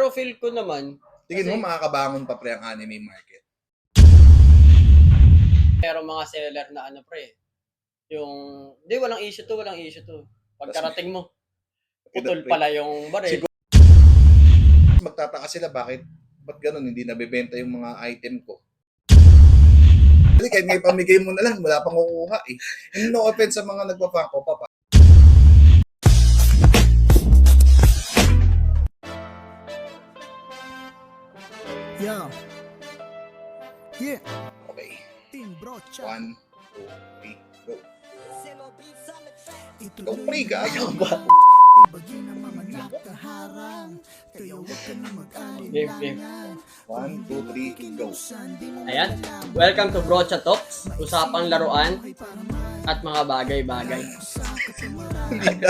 Pero feel ko naman, Tingin mo makakabangon pa pre ang anime market? merong mga seller na ano pre, yung, di walang issue to. Pagkarating mo, putol pre, pala yung baril. magtataka sila ba't ganun, hindi nabebenta yung mga item ko. Kasi kahit ngay pamigay mo na lang, wala pang kukuha eh. And no offense sa mga nagpa-funko pa. Yeah. Yeah. Okay. Team Brocha. 1, 2, 3, go. Ito Go pre, gago ba? Ibagin ang mga nakaharang. Kaya huwag ka na Game. 1, 2, 3, go. Ayan, welcome to Brocha Talks, usapang laruan at mga bagay-bagay.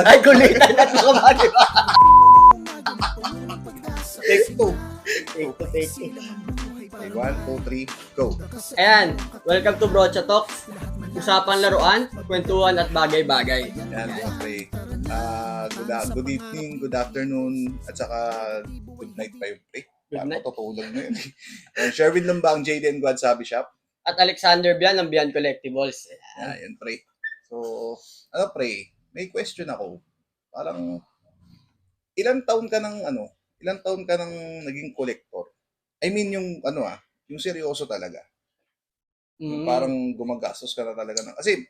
Ay, kulitan at mga bagay-bagay. Take 2. Take two. Okay, 1, 2, 3, go. Ayan, welcome to Brocha Talks, usapang laruan, kwentuhan at bagay-bagay. Yan mga pre. Good evening, good afternoon, at saka good night pa yung pre. Good night. Patutulog na yun. Sherwin Lumbang, JDN God Sabi Shop. At Alexander Bian ng Bian Collectibles. Yan pre. So, pre, may question ako. Parang, ilang taon ka nang naging collector? I mean, yung yung seryoso talaga. Yung parang gumagastos ka na talaga. Kasi,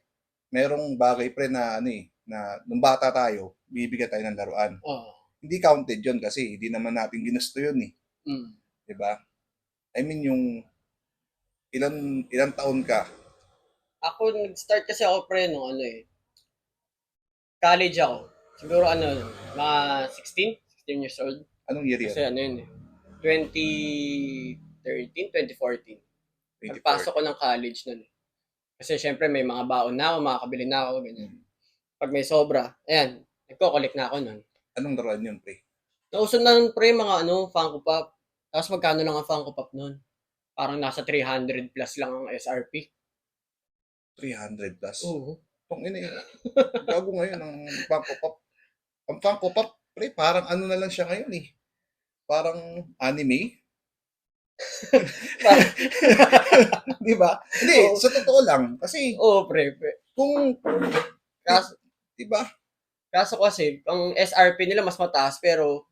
merong bagay pre na na nung bata tayo, bibigyan tayo ng laruan. Oh. Hindi counted yun kasi hindi naman natin ginusto yun eh. Diba? I mean, yung ilang taon ka? Ako, nag-start kasi ako pre nung college ako. Siguro mga 16 years old. Anong year Kasi yun? 2013, 2014. Nagpasok ko ng college nun. Kasi syempre may mga baon na ako, makakabili na ako, ganyan. Pag may sobra, ayan, nagko-collect na ako nun. Anong laruan yun, pre? Nauso na nun, pre, mga Funko Pop. Tapos magkano lang ang Funko Pop nun? Parang nasa 300 plus lang ang SRP. 300 plus? Oo. Gago ngayon ang Funko Pop. Ang Funko Pop, pre, parang na lang siya ngayon eh. Parang anime. Di ba? Hindi, sa totoo lang. Kasi, pre. kaso, di ba? Kaso kasi, ang SRP nila mas mataas, pero,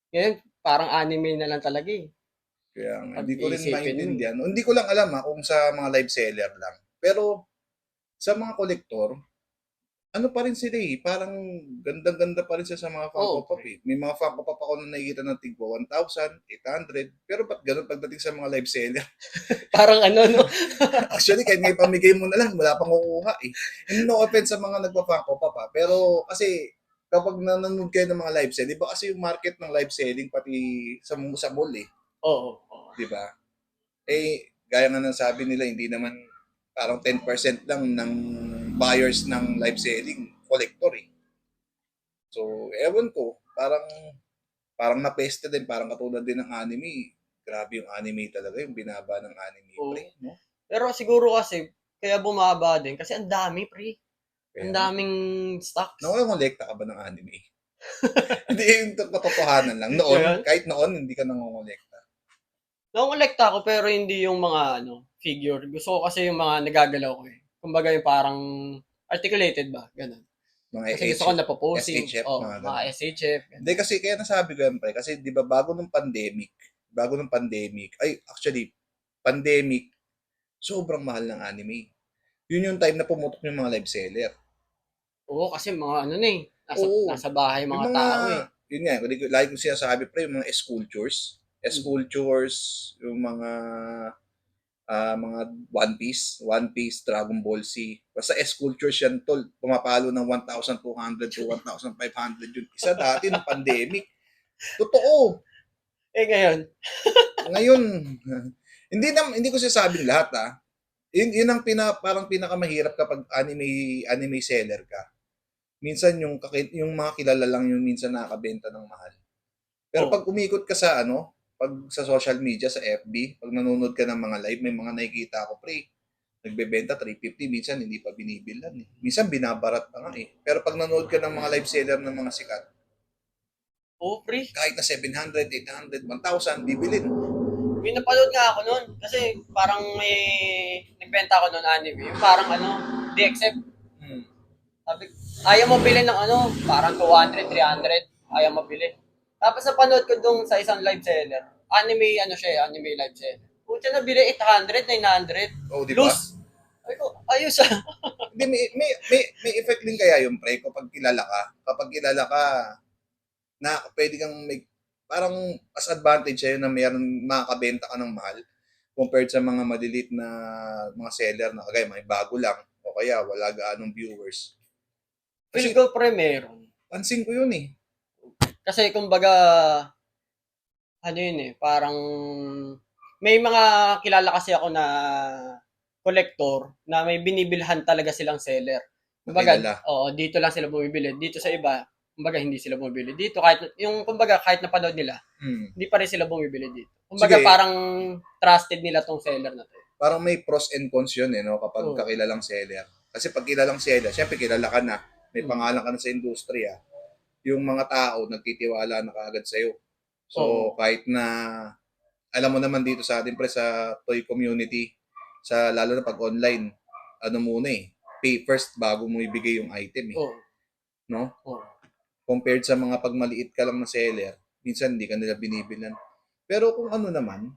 ngayon, parang anime na lang talaga eh. Kaya hindi ko rin maintindihan. Hindi ko lang alam kung sa mga live seller lang. Pero, sa mga kolektor, pa rin sila eh. Parang ganda-ganda pa rin siya sa mga Funko Pop eh. May mga Funko Pop ako na nakikita ng tigwa 1,800. Pero ba't ganun pagdating sa mga live seller? Parang no? Actually, kahit may pamigay mo na lang, wala pang kukuha eh. And no offense sa mga nagpa-Funko Pop pero kasi kapag nanonood kayo ng mga live sale, di ba kasi yung market ng live selling pati sa mall eh. Oo. Di ba? Eh, gaya nga ng sabi nila, hindi naman parang 10% lang ng buyers ng live selling collector eh. So, ewan ko, parang napeste din, parang katulad din ng anime. Grabe yung anime talaga, yung binaba ng anime, pre, no? Pero siguro kasi, kaya bumaba din, kasi ang dami, pre. Ang daming stocks. Nangongolekta ka ba ng anime? Hindi yung katotohanan lang. Noon, kahit noon, hindi ka nangongolekta. Nangongolekta ako, pero hindi yung mga figure. Gusto ko kasi yung mga nagagalaw ko eh. Kumbaga yung parang articulated ba? Ganun. Mga kasi gusto ko napoposing. SHF, mga SHF. Hindi kasi, kaya nasabi ko yan, pre. Kasi di ba bago ng pandemic, ay actually, pandemic, sobrang mahal ng anime. Yun yung time na pumutok yung mga live seller. Oo, kasi mga nasa bahay mga tao eh. Yun nga, lagi ko sinasabi, pre, yung mga escultures, yung mga One Piece, Dragon Ball Z. Basta escultures yan, tol. Pumapalo ng 1,200 to 1,500 yun. Isa dati ng pandemic. Totoo. Eh ngayon? Ngayon, hindi ko sasabing lahat Yun ang parang pinakamahirap kapag anime seller ka. Minsan yung mga kilala lang yung minsan nakakabenta ng mahal. Pero pag umikot ka sa pag sa social media, sa FB, pag nanonood ka ng mga live, may mga nakikita ako, pre, nagbebenta 350, minsan hindi pa binibilan eh. Minsan binabarat pa nga eh. Pero pag nanonood ka ng mga live seller ng mga sikat, Oo, pre. Kahit na 700, 800, 1,000, bibilin. May napanood nga ako nun. Kasi parang may nagbenta ako nun anime. Yung parang DXF. Hmm. Sabi, ayaw mo bilhin ng parang 200, 300. Ayaw mo bilhin. Tapos napanood ko dun sa isang live seller. Anime, anime live seller. Puta na bili 800, 900. Oh, di ba? Loose. Ay ko, ayos ah. Hindi, may effect din kaya yung pre kapag kilala ka. Kapag kilala ka, na pwede kang may, parang as advantage sa'yo na mayroon makakabenta ka ng mahal compared sa mga maliliit na mga seller na kagaya may bago lang o kaya wala gaanong viewers. Feel Kasi ko pre meron. pansin ko yun eh. Kasi kumbaga, parang may mga kilala kasi ako na collector na may binibilhan talaga silang seller. Kumbaga, Kilala. dito lang sila bumibili. Dito sa iba, kumbaga hindi sila bumibili. Dito kahit napanood nila, hindi pa rin sila bumibili dito. Kumbaga Sige. parang trusted nila tong seller na to. Parang may pros and cons yun eh, no? Kapag Oo. kakilalang seller. Kasi pag kilalang seller, syempre kilala ka na, may Mm. pangalan ka na sa industriya, yung mga tao nagtitiwala na kaagad sa'yo. So, Oo. kahit na, alam mo naman dito sa atin pre, sa toy community, lalo na pag online, ano muna eh, pay first bago mo ibigay yung item eh. Oo. No? Oo. Compared sa mga pagmaliit ka lang na seller, minsan hindi ka nila binibilan. Pero kung ano naman,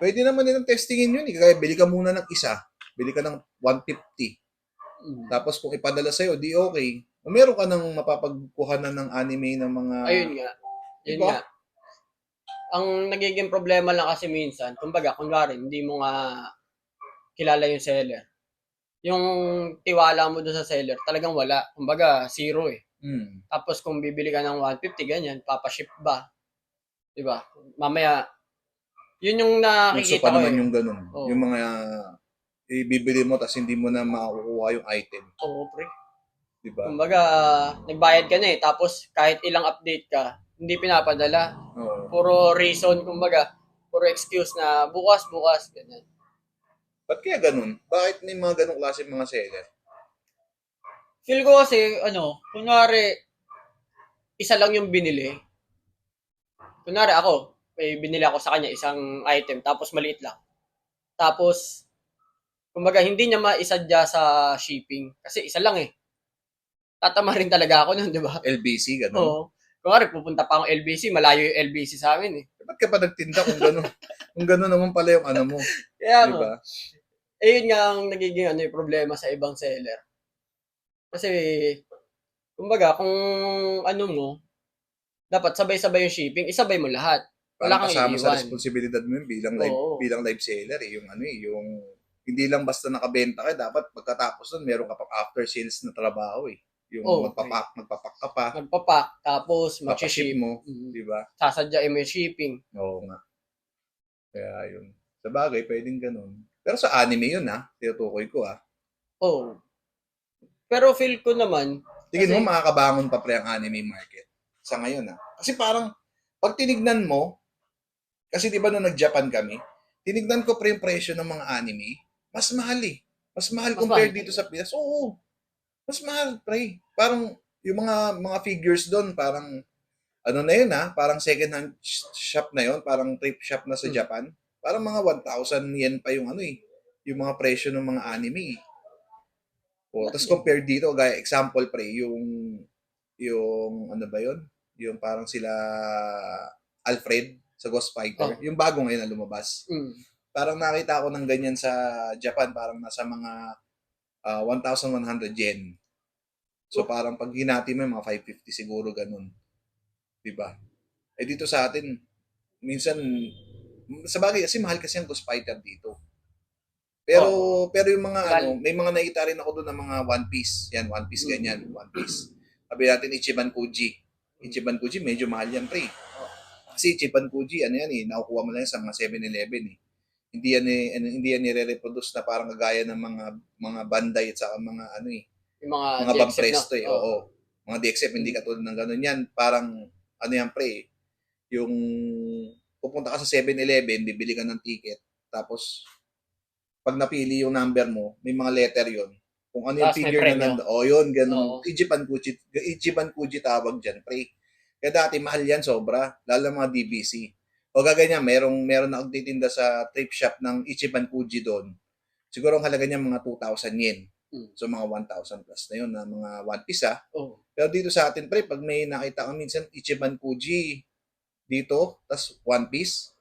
pwede naman nilang testingin yun eh. Kaya bili ka muna ng isa, bili ka ng 150. Mm. Tapos kung ipadala sa'yo, di okay. O meron ka nang mapapagkuhanan ng anime ng mga... Ayun nga. Yun Diba? nga. Ang nagiging problema lang kasi minsan, kumbaga, kunwari, hindi mo nga kilala yung seller. Yung tiwala mo doon sa seller, talagang wala. Kumbaga, zero eh. Tapos kung bibili ka ng 150, ganyan, papaship ba? Diba? Mamaya, yun yung Uso nakikita pa ko naman eh. yung ganun. Oo. Yung mga ibibili mo tapos hindi mo na makukuha yung item. Oo, pre. Diba? Kumbaga, nagbayad ka na eh. Tapos kahit ilang update ka, hindi pinapadala. Oo. Puro reason, kumbaga, puro excuse na bukas, ganyan. Ba't kaya ganun? Bakit may mga ganung klase mga seller? Feel ko kasi, kunwari, isa lang yung binili. Kunwari ako, may binili ako sa kanya isang item, tapos maliit lang. Tapos, kumbaga, hindi niya maisadya sa shipping. Kasi isa lang eh. Tatama rin talaga ako nun, di ba? LBC, ganun? Oo. Kunwari, pupunta pa akong LBC, malayo yung LBC sa amin eh. Ba't ka pa nagtinda kung ganun? Kung ganun naman pala yung ano mo. Kaya Diba? yun nga ang nagiging yung problema sa ibang seller. Kasi, kumbaga, kung mo, dapat sabay-sabay yung shipping, isabay mo lahat. Wala Parang kang kasama sa iiwan. responsibilidad mo yun Oo. bilang live seller eh. Yung yung hindi lang basta nakabenta ka, dapat pagkatapos nun meron ka pang after sales na trabaho eh. Yung Oo, magpapak ka pa, magpapak, tapos papaship mag-ship. mo, di ba? Sasadyain mo yung shipping. Oo nga. Kaya yun. Sa bagay, pwedeng ganun. Pero sa anime yun tinutukoy ko Oo. Pero feel ko naman, tingin mo makakabangon pa pre ang anime market sa ngayon Kasi parang, pag tinignan mo, kasi di ba nung nag-Japan kami, tinignan ko pre yung presyo ng mga anime, mas mahal eh. Mas mahal compared dito sa Pinas. Oo. Mas mahal, pre. Parang, yung mga figures doon, parang, ano na yun parang second hand shop na yun, parang thrift shop na sa Japan. Parang mga 1,000 yen pa yung yung mga presyo ng mga anime. Tapos compare dito, gaya example pre, yung ano ba yun? Yung parang sila Alfred sa Ghost Fighter. Yung bago ngayon na lumabas. Parang nakita ako ng ganyan sa Japan, parang nasa mga 1,100 yen. So parang pag hinati mo mga 550 siguro ganun. 'Di ba? Eh dito sa atin, minsan sa bagay kasi mahal kasi ang Ghost Fighter dito. Pero yung mga may mga nakita rin ako doon ng mga One Piece. Yan, One Piece ganyan, One Piece. Sabi natin Ichiban Kuji. Ichiban Kuji medyo mahal yan, pre. Kasi Ichiban Kuji, ano yan nakukuha mo lang yan sa mga 7-Eleven Hindi yan nire-reproduce na parang kagaya ng mga Bandai at saka mga yung mga Bampresto na. Oo. Mga DXF hindi katulad ng ganun yan. Parang yan pre, yung pupunta ka sa 7-Eleven, bibili ka ng ticket, tapos pag napili yung number mo, may mga letter yon. Kung ano yung figure na yun, ganun. Ichiban Kuji tawag dyan, pre. Kaya dati mahal yan sobra, lalo na mga DBC. O gaganyan, meron na nagtitinda sa thrift shop ng Ichiban Fuji doon. Siguro ang halaga niya mga 2,000 yen. Hmm. So mga 1,000 plus na yun na mga one piece ah. Oh. Pero dito sa atin pre, pag may nakita kang minsan Ichiban Fuji dito, tas one piece,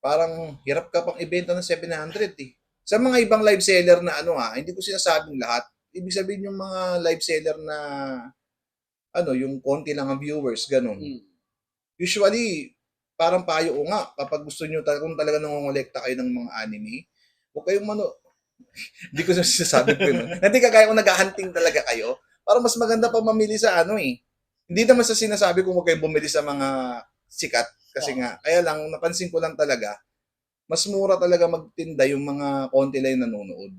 parang hirap ka pang ibenta ng 700 eh. Sa mga ibang live seller na ano ha, hindi ko sinasabing lahat. Ibig sabihin yung mga live seller na ano, yung konti lang ang viewers, ganun. Hmm. Usually, parang payo ko nga, kapag gusto nyo kung talaga nangongolekta kayo ng mga anime, huwag kayong hindi ko sinasabi ko yun. Hindi kagaya kung naghahunting talaga kayo, parang mas maganda pa mamili sa ano eh. Hindi naman sa sinasabi kung huwag kayong bumili sa mga sikat. Kasi nga, kaya lang, napansin ko lang talaga, mas mura talaga magtinda yung mga konti lang yung nanonood.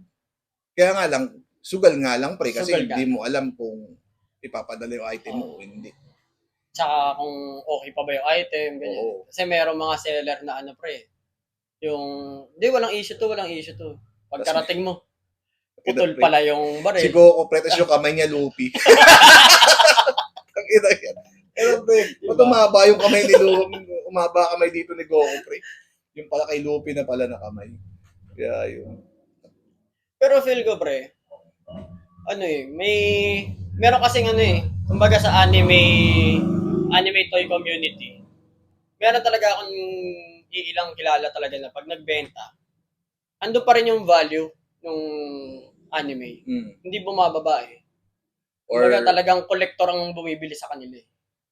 Kaya nga lang, sugal nga lang pre, kasi Sugal ka. hindi mo alam kung ipapadala yung item mo o hindi. Tsaka kung okay pa ba yung item, ganyan. Oo. Kasi merong mga seller na ano pre, yung, di, walang issue to. Pagkarating mo, putol Pre. pala yung baril. Si Goku, pretes yung kamay niya, Luffy. Ang ina yan. Pero pre, Diba? ba't umaba yung kamay ni Luffy? Umaba kamay dito ni Goku, pre. Yung pala kay Luffy na pala na kamay. Kaya yun. Pero feel ko pre, ano eh, meron kasing ano eh, kumbaga sa anime toy community, meron talaga akong iilang kilala talaga na pag nagbenta, ando pa rin yung value ng anime. Hindi bumababa eh. Or Kumbaga talagang collector ang bumibili sa kanila eh.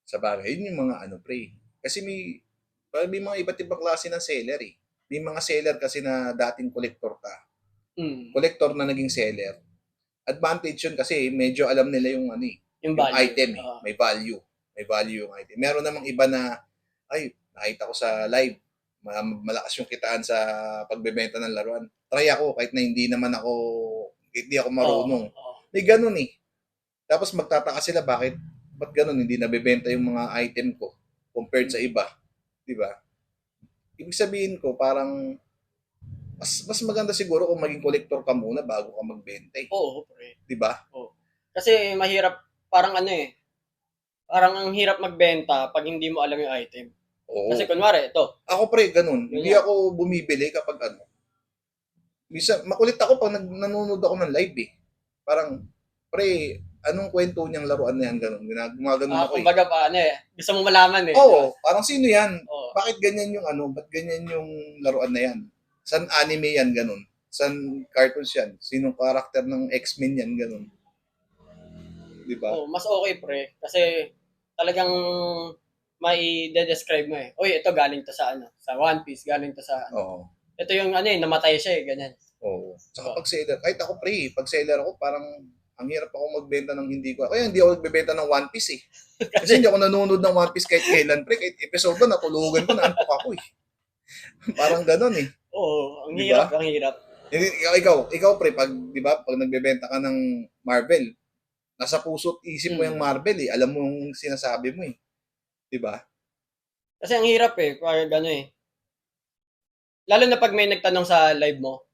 sa bagay, yun yung mga ano, pre. Kasi may mga iba't ibang klase ng seller eh. May mga seller kasi na dating collector ka. Collector na naging seller. Advantage yun kasi medyo alam nila yung ano eh, Yung yung value. item eh. May value. May value yung item. Meron namang iba na, ay, nakita ko sa live, malakas yung kitaan sa pagbebenta ng laruan. Try ako kahit na hindi ako marunong. May ganun eh. Tapos magtataka sila ba't ganun hindi nabebenta yung mga item ko compared sa iba. Di ba? Ibig sabihin ko parang mas maganda siguro kung maging collector ka muna bago ka magbenta eh. Oo, pre. Di ba? Kasi mahirap, parang ano eh, parang ang hirap magbenta pag hindi mo alam yung item. Oo. Kasi kunwari, ito, Ako pre, ganun. Hindi Ganyan. ako bumibili kapag ano. Minsan, makulit ako pag nanonood ako ng live eh. Parang, pre, anong kwento niyang laruan na yan? Ganun. Gumaganon ako eh. kumbaga pa, ano eh, gusto mo malaman eh. Oo, parang sino yan? Oo. Bakit ganyan yung ano? Ba't ganyan yung laruan na yan? San anime yan? Ganun. San cartoons yan? Sinong karakter ng X-Men yan? Ganun. Di ba? Oo, mas okay pre. Kasi talagang mai-describe mo eh. Uy, ito galing to sa ano, sa One Piece, galing to sa ano. Oo. Ito yung ano eh, namatay siya eh, ganyan. Oo. Saka pag seller, kahit ako pre, pag seller ako, parang ang hirap ako magbenta ng hindi ko. Kaya hindi ako nagbebenta ng One Piece eh. Kasi hindi ako nanonood ng One Piece kahit kailan pre. Kahit episode ba, natulugan ko, naantok ako eh. Parang ganun eh. Oo, ang Diba? hirap, ang hirap. Ikaw pre, di ba, pag nagbebenta ka ng Marvel, nasa puso't isip mo yung Marvel eh. Alam mo yung sinasabi mo eh. Di ba? Kasi ang hirap eh, parang gano'n eh. Lalo na pag may nagtanong sa live mo,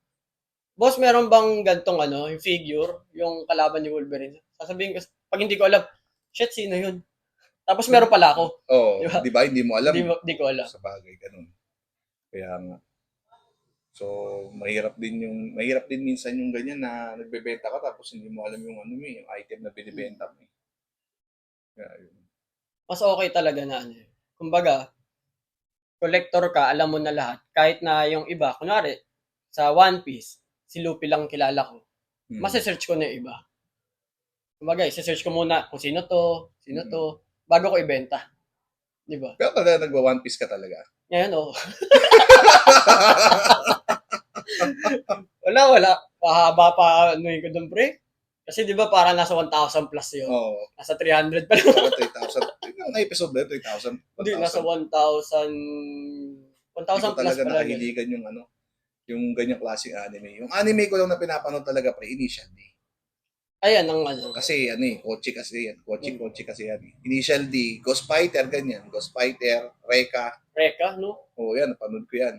boss, meron bang gantong ano, yung figure, yung kalaban ni Wolverine? Sasabihin ko, pag hindi ko alam, shit, sino yun? Tapos meron pala ako. Oo, Diba? di ba? Hindi mo alam. Hindi ko alam. Sa bagay, ganun. Kaya nga. So, mahirap din minsan yung ganyan na nagbebenta ka tapos hindi mo alam yung ano mo, yung item na binibenta mo. Kaya yun. Mas okay talaga na ano. Kumbaga, collector ka, alam mo na lahat. Kahit na yung iba, kunwari, sa One Piece, si Luffy lang kilala ko. Masa-search ko na yung iba. Kumbaga, isa-search ko muna kung sino to, bago ko ibenta. Di ba? Pero talaga nagwa-One Piece ka talaga. Ngayon, oh. Wala. Pahaba pa ano yung ko doon, pre. Kasi di ba parang nasa 1,000 plus yun. Oo. Nasa 300 pa lang. 3,000. Yung episode ba yun? 3,000? Hindi, nasa 1,000 Hindi ko plus talaga pa lang. nakahiligan yung ano, yung ganyang klaseng anime. Yung anime ko lang na pinapanood talaga pre, Initial D. Ayan ang ano. Kasi ano eh, kotse kasi yan. Kotse kasi yan. Initial D, Ghost Fighter, ganyan. Ghost Fighter, Reka. Reka, no? Oo, yan, napanood ko yan.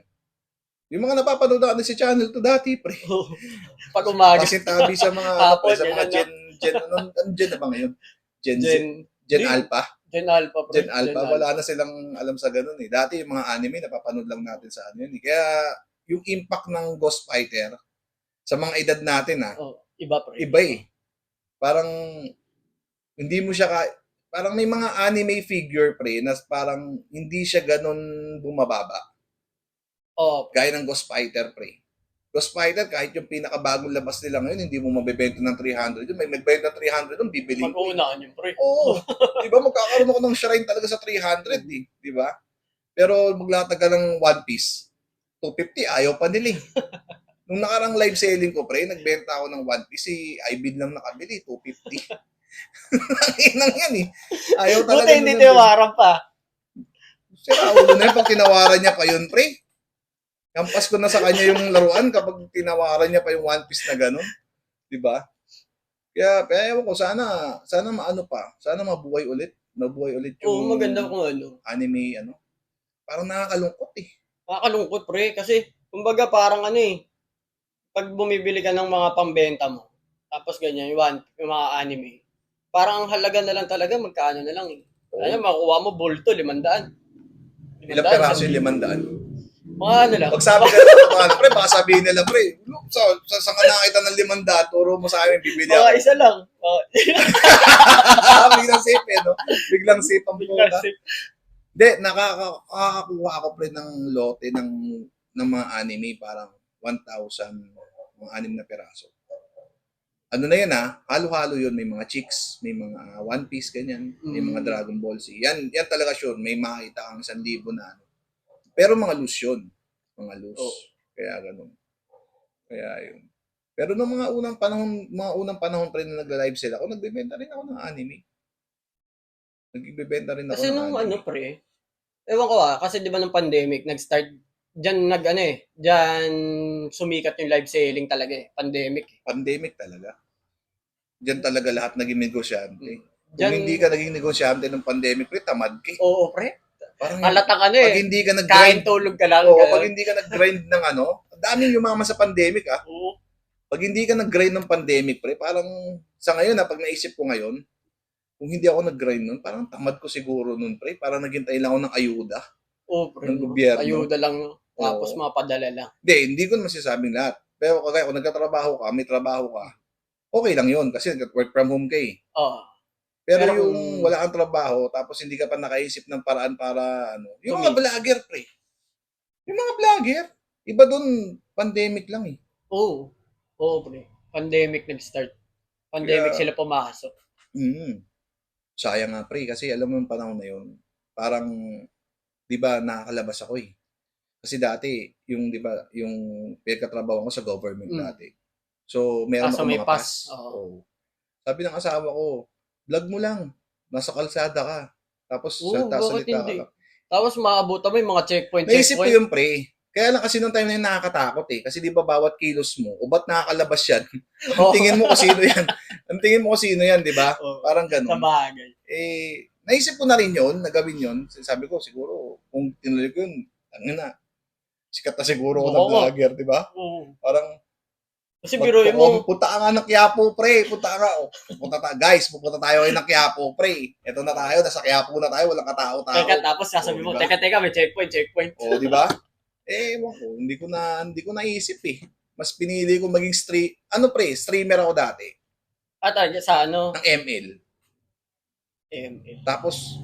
Yung mga napapanood ako sa channel to dati, pre. Pag umaga. Kasi tabi sa mga, Hapon, sa mga yan, gen na ba ngayon? Gen Gen Alpha. Gen Alpha, pre. Gen Alpha, wala na silang alam sa ganun eh. Dati yung mga anime, napapanood lang natin sa ano yun eh. Kaya yung impact ng Ghost Fighter sa mga edad natin Oh, iba, pre. iba eh. Parang hindi mo siya parang may mga anime figure pre na parang hindi siya ganun bumababa. Oh, Gaya ng Ghost Fighter pre. Ghost Fighter, kahit yung pinakabagong labas nila ngayon, hindi mo mabebenta ng 300. Yung may magbenta ng 300 doon, bibiling ko. mag-uunaan yun, pre. Oo. Di ba magkakaroon ako ng shrine talaga sa 300 eh. Di ba? Pero maglatag ka ng One Piece, 250, ayaw pa nila eh. Nung nakarang live selling ko, pre, nagbenta ako ng One Piece, si Ibid lang nakabili, 250. Inang yan eh. Ayaw talaga. Buti hindi tinawaran pa. Sira ulo na yun pag tinawaran niya pa yun, pre. Kampas ko na sa kanya yung laruan kapag tinawaran niya pa yung One Piece na gano'n. Di ba? Kaya ewan ko, sana maano pa. Sana mabuhay ulit. Mabuhay ulit Oo, yung maganda kung ano. anime, Parang nakakalungkot eh. Nakakalungkot, pre. Kasi, kumbaga parang ano eh, pag bumibili ka ng mga pambenta mo, tapos ganyan, yung mga anime, parang ang halaga na lang talaga, magkaano na lang eh. Ano, makuha mo bulto, 500. Ilang peraso yung 500? Mga ano lang. Pag sabi ka na, pre, baka sabihin nila, pre, look, sa nga nakita ng 500, turo mo sa akin, bibili Mga ako. isa lang. Biglang safe eh, no? Biglang safe ang Biglang puta. sip. Hindi, nakakakuha ako pre ng lote ng mga anime, parang 1,000, mga 6 na peraso. Ano na yan halo-halo yun, may mga chicks, may mga One Piece, ganyan, may mga Dragon Ball Z. Yan talaga sure, may makita kang 1,000 na ano. Pero mga loose yun. Mga loose. Oh. Kaya ganun. Kaya yun. Pero nung mga unang panahon pa rin na nagla-live sila, ako nagbebenta rin ako ng anime. Nagbebenta rin ako Kasi ng nung anime. ano, pre, ewan ko kasi di ba nung pandemic, nag-start, dyan sumikat yung live selling talaga eh. Pandemic. Pandemic talaga. Diyan talaga lahat naging negosyante. Kung Dyan, hindi ka naging negosyante ng pandemic, pre, tamad ka. oo, pre. Parang Halatang ano pag eh. hindi ka Kain, nag-grind, tulog ka lang. pag hindi ka nag-grind ng daming yumaman sa pandemic Oo. Pag hindi ka nag-grind ng pandemic, pre, parang sa ngayon pag naisip ko ngayon, kung hindi ako nag-grind nun, parang tamad ko siguro nun, pre. Parang naghintay lang ako ng ayuda Oo, pre. ng gobyerno. Ayuda lang. Tapos Oo. mapadala lang. Hindi ko masasabing lahat. Pero kaya kung nagtatrabaho ka, may trabaho ka, okay lang yun kasi work from home ka eh. Oo. Pero Pero yung wala kang trabaho, tapos hindi ka pa nakaisip ng paraan para yung mga vlogger, pre. Yung mga vlogger, iba dun, pandemic lang eh. Oo. Oo, pre. Pandemic nag-start. Pandemic Kaya, sila pumasok. Sayang nga, pre, kasi alam mo yung panahon na yun, parang, di ba, nakakalabas ako eh. Kasi dati, di ba, yung pinagkatrabaho ko sa government dati. So, meron ako may mga pass. Oo. Sabi ng asawa ko, vlog mo lang, nasa kalsada ka. Tapos, Oo, bakit salita ka hindi? lang. Tapos maabutan mo yung mga checkpoint. Naisip ko yun, pre. Kaya lang kasi nung time na yun nakakatakot eh. Kasi di ba bawat kilos mo, o ba't nakakalabas yan? Ang tingin mo kung sino yan. Ang tingin mo kung sino yan, di ba? Parang ganun. Sa bagay. Naisip ko na rin yun, nagawin yun. Sabi ko, siguro, kung tinuloy ko yun, sikat na siguro ako na vlogger, di ba? Oo. Parang, Kasi biruin mo. punta ka nga ng Quiapo, pre. Punta ka nga. Guys, pupunta tayo ngayon ng Quiapo, pre. Ito na tayo, nasa Quiapo na tayo, walang katao-tao. Teka, tapos sasabi mo, diba? teka, may checkpoint. Oo, di ba? Ewan ko, hindi ko naisip eh. Mas pinili ko maging streamer ako dati. At sa ano? Ng ML. Tapos,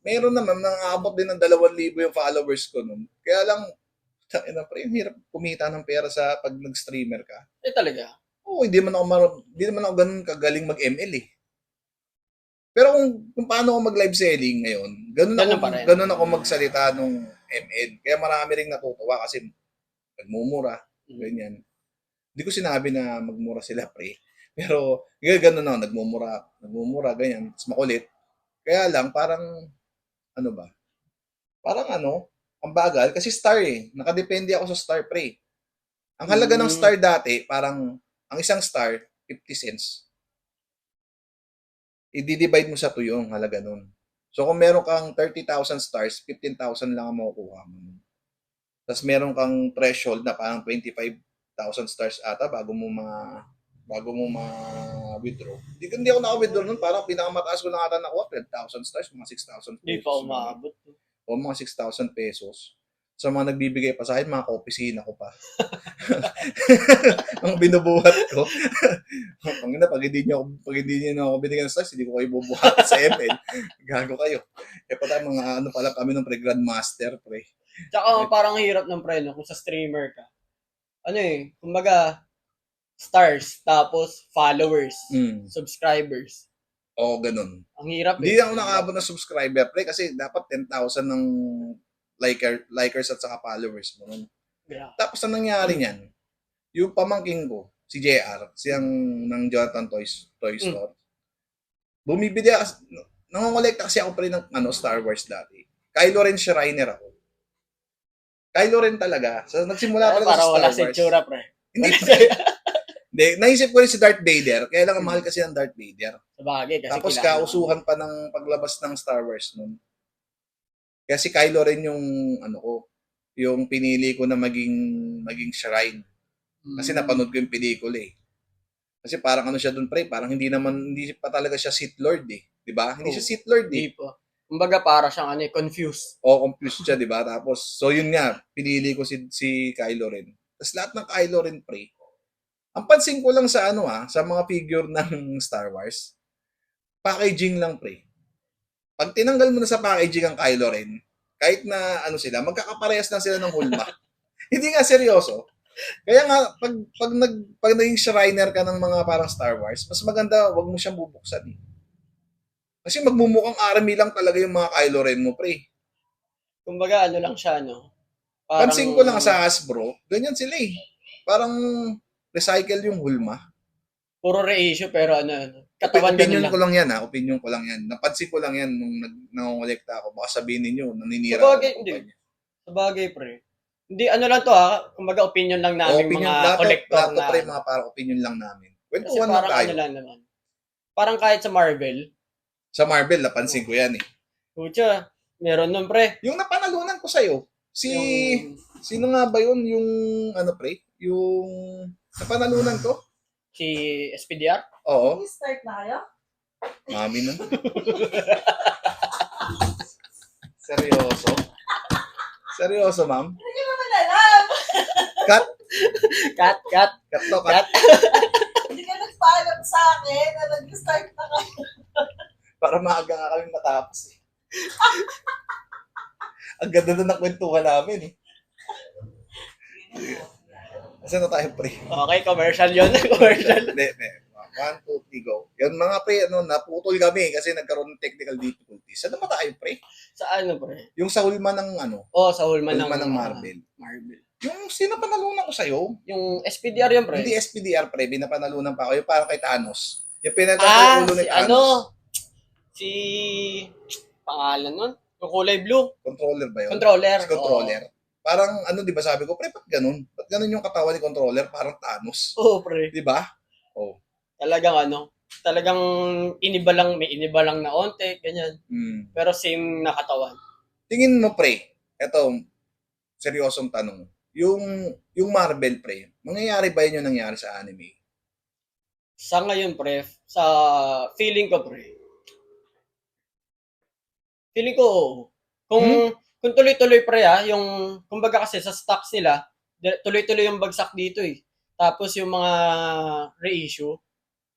meron naman, nang-aabot din ng 2,000 yung followers ko nun. Kaya lang, pre, hirap kumita ng pera sa pag nag-streamer ka. Talaga? Oo, hindi naman ako ganun kagaling mag-ML eh. Pero kung paano ako mag-live selling ngayon, ganun ako magsalita nung ML. Kaya marami ring natutuwa kasi nagmumura, ganyan. Hindi ko sinabi na magmura sila, pre. Pero ganun ako, nagmumura, ganyan. Mas makulit. Kaya lang, parang, ang bagal. Kasi star eh. Nakadepende ako sa star, pre. Ang halaga ng star dati, parang, ang isang star, 50 cents. I-divide mo sa 2 yung halaga nun. So, kung meron kang 30,000 stars, 15,000 lang ang makukuha mo. Tapos, meron kang threshold na parang 25,000 stars ata bago mo bago mo ma-withdraw. Hindi ako naka-withdraw nun, parang pinakamataas ko na ata nakuha, 12,000 stars, mga 6,000 pesos. Hindi pa umabot. O mga 6,000 pesos. Sa mga nagbibigay pa sa akin, mga kaopisina ko pa. Ang binubuhat ko. Pag hindi niyo ako binigyan ng stars, hindi ko kayo bubuhat sa ML. Gago kayo. Pata mga pala kami ng pre-grandmaster, pre. Tsaka parang hirap ng pre, no? Kung sa streamer ka. Kumbaga, stars, tapos followers, subscribers. Oo, ganun. Ang hirap Hindi ako nakaabot ng subscriber, pre, kasi dapat 10,000 ng likers at saka followers mo. Yeah. Tapos ang nangyari niyan, yung pamangking ko, si JR, siyang ng Jonathan Toy Store, bumibili ako, nangongolekta kasi ako pre ng Star Wars dati. Kylo Ren Shriner ako. Kylo Ren talaga. So, nagsimula talaga Para sa Star wala Wars. sa itsura, pre. Hindi, hindi, naisip ko rin si Darth Vader, kaya lang ang mahal kasi ng Darth Vader. Sabagay, kasi Tapos kilala. kausuhan pa ng paglabas ng Star Wars nun. Kaya si Kylo Ren yung yung pinili ko na maging shrine. Kasi napanood ko yung pelikula eh. Kasi parang siya doon pre, parang hindi pa talaga siya Sith Lord eh. 'Di ba? Hindi siya Sith Lord eh. Hindi po. Kumbaga para siyang confused. Confused siya, 'di ba? Tapos so yun nga, pinili ko si Kylo Ren. Tapos lahat ng Kylo Ren pre. Ang pansin ko lang sa sa mga figure ng Star Wars, packaging lang pre. Pag tinanggal mo na sa packaging ang Kylo Ren, kahit na sila, magkakaparehas lang sila ng hulma. Hindi nga seryoso. Kaya nga, pag naging shriner ka ng mga parang Star Wars, mas maganda, wag mo siyang bubuksan eh. Kasi magmumukhang army lang talaga yung mga Kylo Ren mo, pre. Kumbaga, lang siya, no? Parang, Pansin ko lang sa Hasbro, ganyan sila eh. Parang recycle yung hulma. Puro reissue, pero katawan Opinion ganun ko lang. lang yan ha. Opinion ko lang yan. Napansin ko lang yan nung nangongolekta ako. Baka sabihin ninyo, naninira Sabagay, ako. hindi. Sabagay, pre. Hindi, lang to ha. Kumbaga, opinion lang namin mga collector lahat na. pre, mga parang opinion lang namin. Kasi Kwentuhan lang parang tayo. lang naman. Parang kahit sa Marvel. Sa Marvel, napansin ko yan eh. Pucha, meron nun, pre. Yung napanalunan ko sa'yo, Yung, sino nga ba yun? Yung, pre? Yung napanalunan ko? si SPDR? Oo. Start na kayo? Mami na. Seryoso? Seryoso, ma'am? Hindi ko naman alam. Cut? Cut. Cut to, cut. Cut. Hindi ka nagpaalam sa akin na nag-start na kayo. Para maaga nga kami matapos eh. Ang ganda na nakwentuhan namin eh. Saan na tayo, pre? Okay, commercial yun. Commercial. Hindi. 1, 2, 3, go. Yan mga pre, naputol kami kasi nagkaroon ng technical difficulties. Saan naman tayo, pre? Sa pre? Yung sa hulma ng sa hulma ng Marvel. Marvel. Yung sinapanalunan ko sa'yo, Yung SPDR yun, pre? hindi SPDR, pre, binapanalunan pa ako. Yung parang kay Thanos. Yung pinatay yung ulo ni Thanos. Pangalan nun? Yung kulay blue. Controller ba yun? Controller. Si Controller. Parang, di ba sabi ko, pre, ba't ganun? Ba't ganun yung katawan ni Controller? Parang Thanos. Oo, pre. Di ba? Oh. Talagang talagang may iniba lang na onte, ganyan. Pero same na katawan. Tingin mo, pre, eto, seryosong tanong. Yung Marvel, pre, mangyayari ba yun yung nangyari sa anime? Sa ngayon, pre, sa feeling ko, pre. Feeling ko, kung tuloy-tuloy, pre, yung, kumbaga kasi sa stocks nila, tuloy-tuloy yung bagsak dito eh. Tapos yung mga reissue,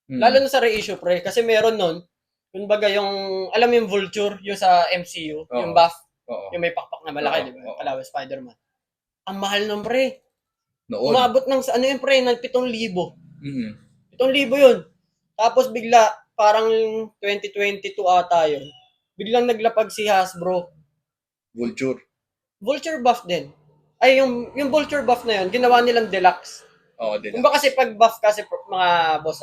lalo na sa reissue, pre, kasi meron nun, kumbaga yung, alam mo yung Vulture, yung sa MCU, yung buff, yung may pakpak na malaki, di ba? Kalawa Spider-Man. Ang mahal nun, pre. Noon. Umabot ng, pre, ng 7,000. 7,000 yun. Tapos bigla, parang 2022 ata yun, biglang naglapag si Hasbro. Vulture buff din. Ay, yung Vulture buff na yun, ginawa nilang deluxe. Deluxe. Kumbaga kasi pag buff kasi mga boss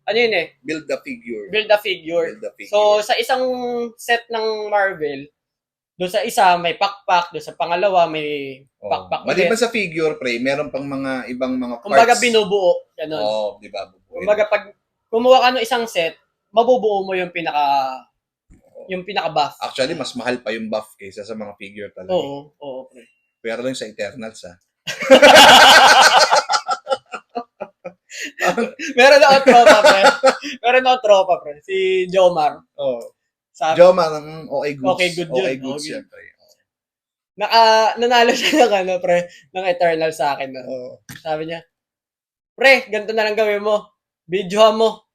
yun eh? Build the figure. Build a figure. So, sa isang set ng Marvel, doon sa isa may pakpak, doon sa pangalawa may pakpak. Maliban sa figure, pre, meron pang mga ibang mga parts. Kumbaga binubuo. Ganun. Di ba? Kumbaga pag kumuha ka ng isang set, mabubuo mo yung pinaka-buff. Actually, mas mahal pa yung buff kaysa sa mga figure talaga. Oo, pre. Pero lang sa Eternals, Meron akong tropa, pre. Meron akong tropa, pre. Si Jomar. Oh. Sabi, Joma ng okay goods. Okay, good yun. Okay goods Okay. syempre. nanalo siya ng ano, pre, ng Eternal sa akin. No? Oh. Sabi niya, pre, ganito na lang gawin mo. Videohan mo.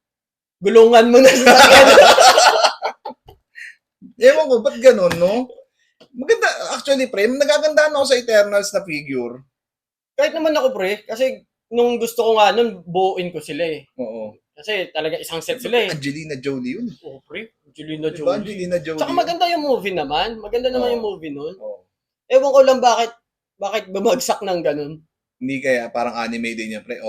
Gulungan mo na sa akin. Ewan ko, ba't ganun, no? Maganda, actually, pre, nagagandaan ako sa Eternals na figure. Kahit naman ako, pre, kasi nung gusto ko nga nun, buuin ko sila eh. Oo. Kasi talaga isang set sila eh. Angelina Jolie yun. Oo, pre. Angelina Diba, Jolie. Angelina Jolie. Tsaka maganda yung movie naman. Maganda naman Oo. yung movie nun. Oo. Ewan ko lang bakit bumagsak ng ganun. Hindi kaya, parang anime din yan, pre,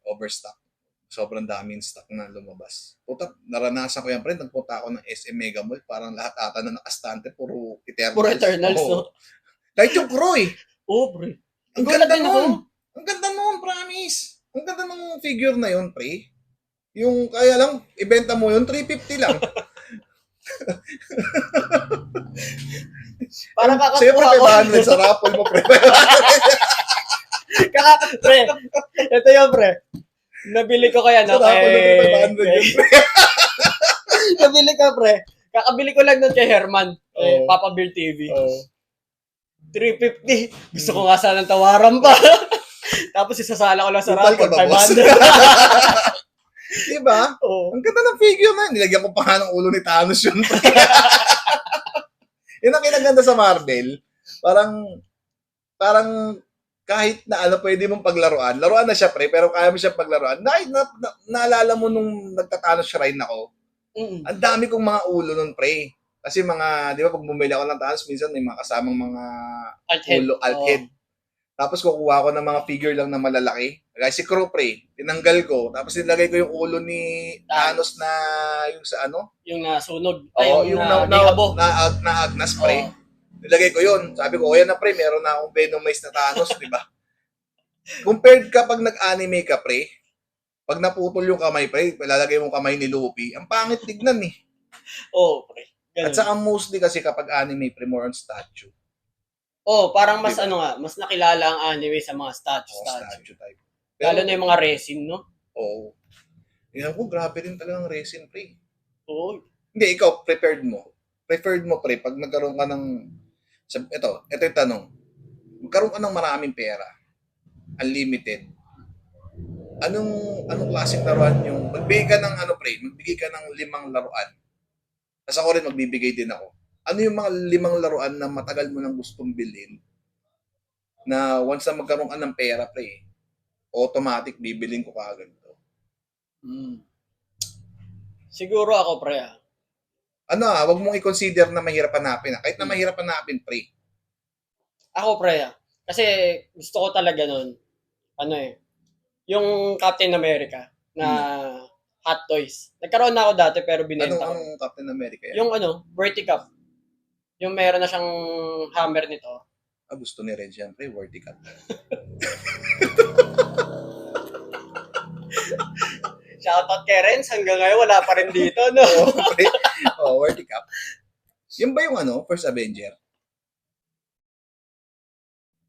overstock. Sobrang daming stock na lumabas. Puta, naranasan ko yan, pre. Nagpunta ako ng SM Mega Mall. Parang lahat ata na nakastante, puro Eternals. Puro Eternals, Oo. no? Kahit yung Croy. Oo, pre. Ang Gulat ganda din ako. nun. Ang ganda nun, promise. Ang ganda ng figure na yun, pre. Yung, kaya lang, ibenta mo yun, 350 lang. Parang Sa'yo, pre, kakakuha ko. 500 sa raffle mo, pre. Pre, ito yun, pre. Nabili ko kaya, Sa no? raffle mo, pre, 500 yun, pre. Nabili ko, pre. Kakabili ko lang nun kay Herman. Oo. Papa Beer TV. Oo. 350. Gusto ko nga sanang tawaran pa. Tapos isasala ko lang sa Kupal ka raffle, ba, boss? 500. Diba? Oo. Ang ganda ng figure na. Nilagyan ko pa nga ng ulo ni Thanos yun. Yun ang kinaganda sa Marvel. Parang kahit na ano pwede mong paglaruan. Laruan na siya, pre, pero kaya mo siya paglaruan. Naalala mo nung nagta-Thanos Shrine ako, Mm. ang dami kong mga ulo nun, pre. Kasi mga, di ba, pag bumili ako ng Thanos, minsan may mga kasamang mga Althead. ulo, althead. Tapos kukuha ko ng mga figure lang na malalaki. Kaya si Crow, pre, tinanggal ko. Tapos nilagay ko yung ulo ni Thanos na yung sa ano? Yung nasunog. Oo, Ay, yung na Agnes, pre. Oo. Nilagay ko yun. Sabi ko, yan na, pre, meron na akong Venomize na Thanos, di ba? Compared kapag nag-anime ka, pre, pag naputol yung kamay, pre, lalagay mo kamay ni Luffy, ang pangit tignan eh. Oo, pre. Ganun. At saka mostly kasi kapag anime, pre, more on statue. Oo, parang mas Diba? ano nga, mas nakilala ang anime sa mga O statue. statue type. Lalo na yung mga resin, no? Oo. Tingnan ko, grabe rin talagang resin, pre. Oo. Hindi, ikaw, prepared mo. Prepared mo, pre, pag nagkaroon ka ng... Ito yung tanong. Magkaroon ka ng maraming pera. Unlimited. Anong klaseng laruan yung... Magbigay ka ng magbigay ka ng 5 laruan. Tapos ako rin magbibigay din ako. Ano yung mga 5 laruan na matagal mo nang gustong bilhin na once na magkaroon ka ng pera, pre, automatic bibilin ko kaagad to. Mm. Siguro ako, pre. Wag mong i-consider na mahirap hanapin. Kahit na mahirap hanapin, pre. Ako, pre. Kasi gusto ko talaga nun, yung Captain America na Hot Toys. Nagkaroon na ako dati pero binenta ko. Anong Captain America yan? Yung Verticup. Yung meron na siyang hammer nito. Gusto ni Red yan, pre, worthy cut. Shoutout kay Renz, hanggang ngayon wala pa rin dito, no? Pre. Worthy cut. Yung ba yung First Avenger?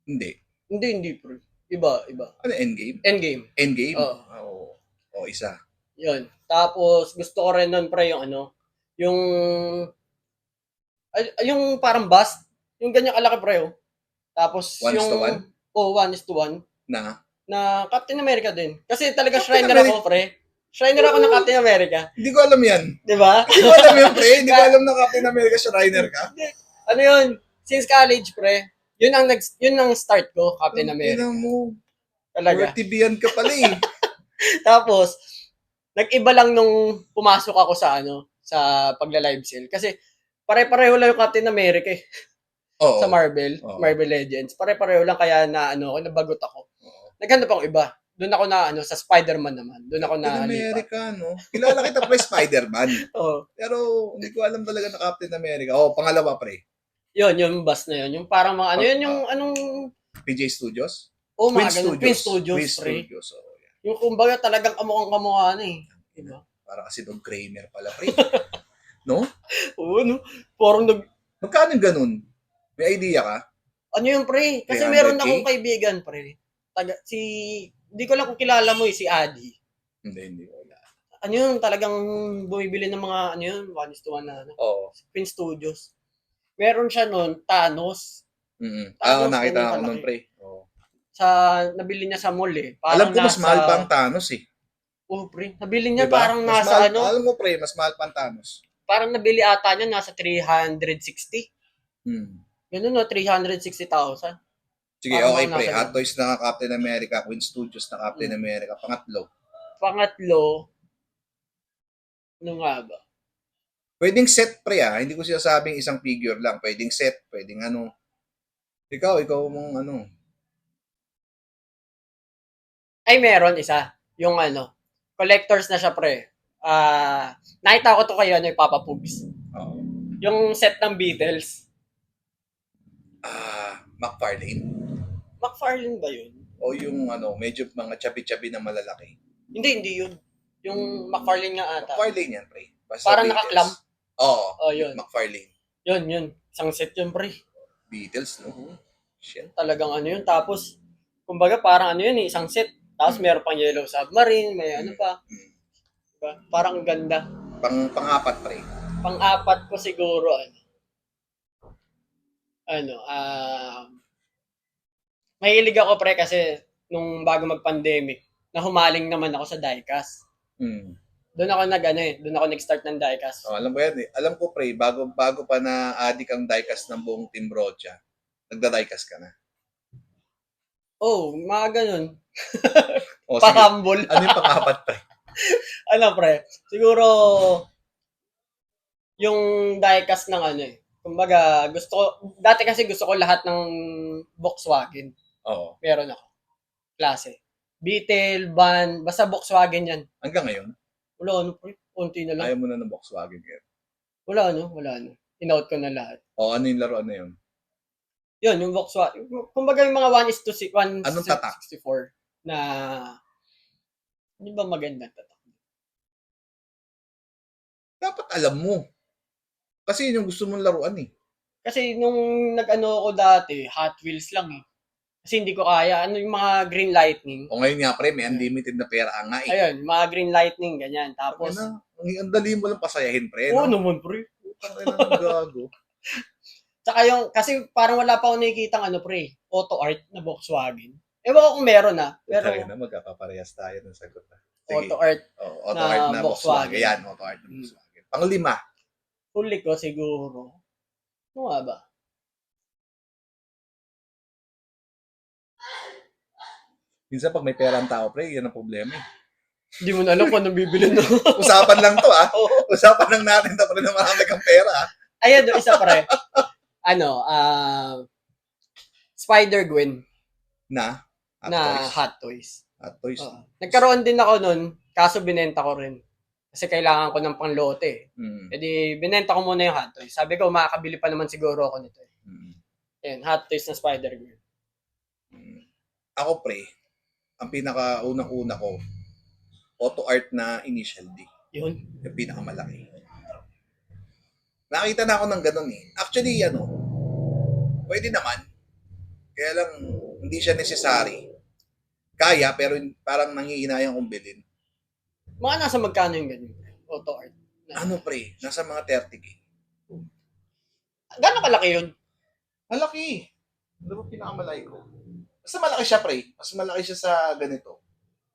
Hindi. Hindi, pre. Iba. Ano, Endgame? Endgame. Endgame? Oo. Isa. Yun. Tapos, gusto ko rin nun, pre, yung parang bust. Yung ganyan kalaki, pre, oh. Tapos, 1:1? Oo, 1:1. Na? Na Captain America din. Kasi talaga Captain Shriner America? ako, pre. Shriner ako ng Captain America. Hindi ko alam yan. Di ba? Hindi ko alam yan, pre. Hindi ko alam na Captain America Shriner ka. Ano yun? Since college, pre. Yun ang start ko, Captain America. Tingnan mo. Talaga. Worthy biyan ka pala eh. Tapos, nag-iba lang nung pumasok ako sa pagla-live sale. Kasi, pare-pareho lang yung Captain America eh. Oo. Sa Marvel. Oo. Marvel Legends. Pare-pareho lang kaya nabagot ako. Oo. Naghanap ako iba. Doon ako sa Spider-Man naman. Doon ako Captain na America, no? Kilala kita, pre, Spider-Man. Oo. Pero, hindi ko alam talaga na Captain America. Pangalawa, pre. Yun, yung bus na yun. Yung parang mga yung PJ Studios? mga ganun. Twin Studios, Twin pre. Studios, oo. Yan. Yung kumbaga talagang kamukha na eh. Diba? Para kasi Dog Kramer pala, pre. No? Oo, no? Parang Magkano yung ganun? May idea ka? ano yun, pre? Kasi 300K? meron akong kaibigan, pre. Hindi ko lang kung kilala mo si Adi. Hindi. Wala. Ano yun, talagang bumibili ng mga, ano yun, 1:1 na, ano, Oo. Queen Studios. Meron siya nun, Thanos. Thanos, Nakita ganyan ako kalaki. nun, pre. Oo. Nabili niya sa mall eh. Alam Parang ko mas mahal pa ang Thanos eh. Oh, pre. Nabili niya Diba? parang Mas nasa mahal, ano, alam mo pre, mas mahal pa ang Thanos. parang nabili ata niya nasa 360. Ganun no, 360,000. Sige, Parang okay mga pre. nasa Hot ganun. Toys na Captain America, Queen Studios na Captain America. Pangatlo. Pangatlo, ano nga ba? Pwedeng set pre hindi ko sinasabing isang figure lang. Pwedeng set, pwedeng ano. Ikaw mong ano. Ay, meron isa. Yung ano, collectors na siya, pre. Nakita ko to kayo, ano, yung Papa Pugs. Oo. Yung set ng Beatles. McFarlane. McFarlane ba yun? O yung ano, medyo mga chabi-chabi na malalaki. Hindi yun. Yung McFarlane nga ata. McFarlane yan, pre. Basta Parang Beatles. nakaklam. Oo, Oh, yun. McFarlane. Yun. Isang set yun, pre. Beatles, no? Shit. Talagang ano yun. Tapos, kumbaga parang ano yun, isang set. Tapos meron pang Yellow Submarine, may ano pa. Diba? Parang ang ganda. Pang-apat, pre. Pang-apat ko siguro, mahilig ako, pre, kasi nung bago mag-pandemic, nahumaling naman ako sa diecast. Doon ako doon ako nag-start ng diecast. Oh, alam mo yan eh. Alam ko pre, bago pa na adik ang diecast ng buong Team Brocha, nagda-diecast ka na. Oh, mga ganun. O, sige. Pakambol. Ano yung pang-apat pre? Pre, siguro, yung diecast ng kumbaga, dati kasi gusto ko lahat ng Volkswagen. Oo. Meron ako. Klase. Beetle, van, basta Volkswagen yan. Hanggang ngayon? Wala pre. Konti na lang. Ayaw mo na ng Volkswagen ngayon? Wala. In-out ko na lahat. O, ano yung laruan na yun? Yun, yung Volkswagen. Kumbaga yung mga 1:164 Anong tatak? na, hindi ba magandang tatak? Dapat alam mo. Kasi yun yung gusto mong laruan eh. Kasi nung ako dati, Hot Wheels lang eh. Kasi hindi ko kaya. Ano yung mga Green Lightning? O ngayon nga pre, may unlimited na pera nga eh. Ayun, mga Green Lightning, ganyan. Tapos, Ang dali mo lang pasayahin pre. oo No? naman pre. Ang gago. Tsaka kasi parang wala pa ako nakikita pre, auto art na Volkswagen. Ewan ko kung meron pero Tayo na, magkapaparehas tayo ng sagot na. Sige. auto art, Auto art na Volkswagen. Yan, auto art na Volkswagen. Pang-5. huli ko siguro. Ano nga ba? Minsan pag may pera ang tao, pre, yan ang problema eh. Hindi mo na alam kung anong bibili no. Usapan lang to Oo. Usapan lang natin to pre na marami kang pera Ayan, isa pre. Spider-Gwen na Hot Toys. Hot Toys. Nagkaroon din ako nun, kaso binenta ko rin. Kasi kailangan ko ng panglote. Mm. E di, binenta ko muna yung Hot Toys. Sabi ko, makakabili pa naman siguro ako nito. Ayan, Hot Toys na Spider-Gwen. Ako pre, ang pinaka-unang-una ko, auto art na Initial D. Yun. Yung pinakamalaki. Nakita na ako ng ganun eh. Actually, pwede naman. Kaya lang, hindi siya necessary. Kaya, pero parang nangihinayang kong bilhin. Mga nasa magkano yung ganun? Auto art. Ano pre? Nasa mga 30k. Gano'ng kalaki yun? Malaki. Ano ba pinakamalaki ko? Basta malaki siya pre. Mas malaki siya sa ganito.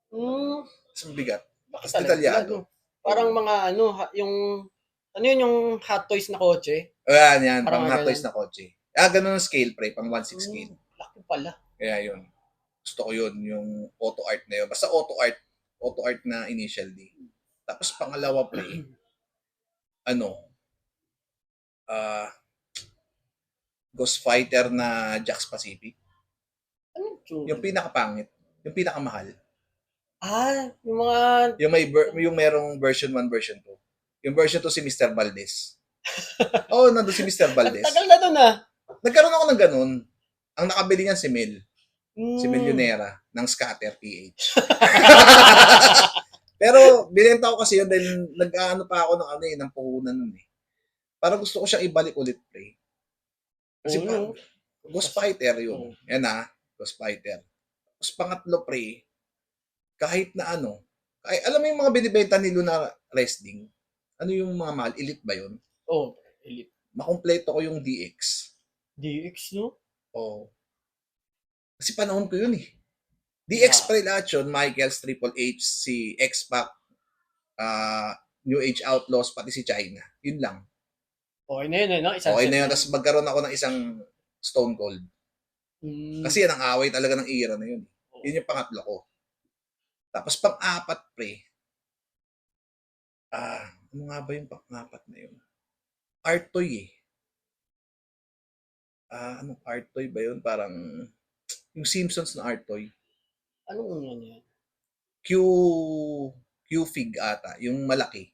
Mas mabigat. Mas detalyado. Parang mga yung yung Hot Toys na kotse. Yan. Parang Pang Hot ganun. Toys na kotse. Ganun ang scale pre. Pang 1/6 scale. Laki pala. Kaya yun. Gusto ko yun. Yung auto art na yun. Basta auto art na Initial D. Tapos pangalawa pre, Ghost Fighter na Jax Pacific. Ano yun? Yung pinakapangit. Yung pinakamahal. Yung mga... Yung merong version 1, version 2. Yung version 2 si Mr. Valdez. Nandun si Mr. Valdez. Ang tagal na doon Nagkaroon ako ng ganun. Ang nakabili niyan si Mel. Si Hmm. Millionera ng Scatter PH. Pero binenta ko kasi yun dahil nag-aano pa ako ng puhunan nun eh. Parang gusto ko siyang ibalik ulit pre. Kasi Ghost Fighter yun. Yan Ghost Fighter. Tapos pangatlo pre, kahit na ano, alam mo yung mga binibenta ni Luna Wrestling? Ano yung mga mahal? Elite ba yun? Oh, Elite. Makumpleto ko yung DX. DX, no? Oh. Kasi panahon ko yun eh. DX pa rin lahat yun. Michaels, Triple H, si X-Pac, New Age Outlaws, pati si China. Yun lang. Okay na yun, eh, no? Isang Okay set na yun. na Tapos magkaroon ako ng isang Stone Cold. Kasi yan ang away talaga ng era na yun. Yun yung pangatlo ko. Tapos pang-apat, pre. Ano nga ba yung pang-apat na yun? Artoy eh. Anong Artoy ba yun? Parang yung Simpsons na Artoy. Anong ano yan? Q Q-Fig ata. Yung malaki.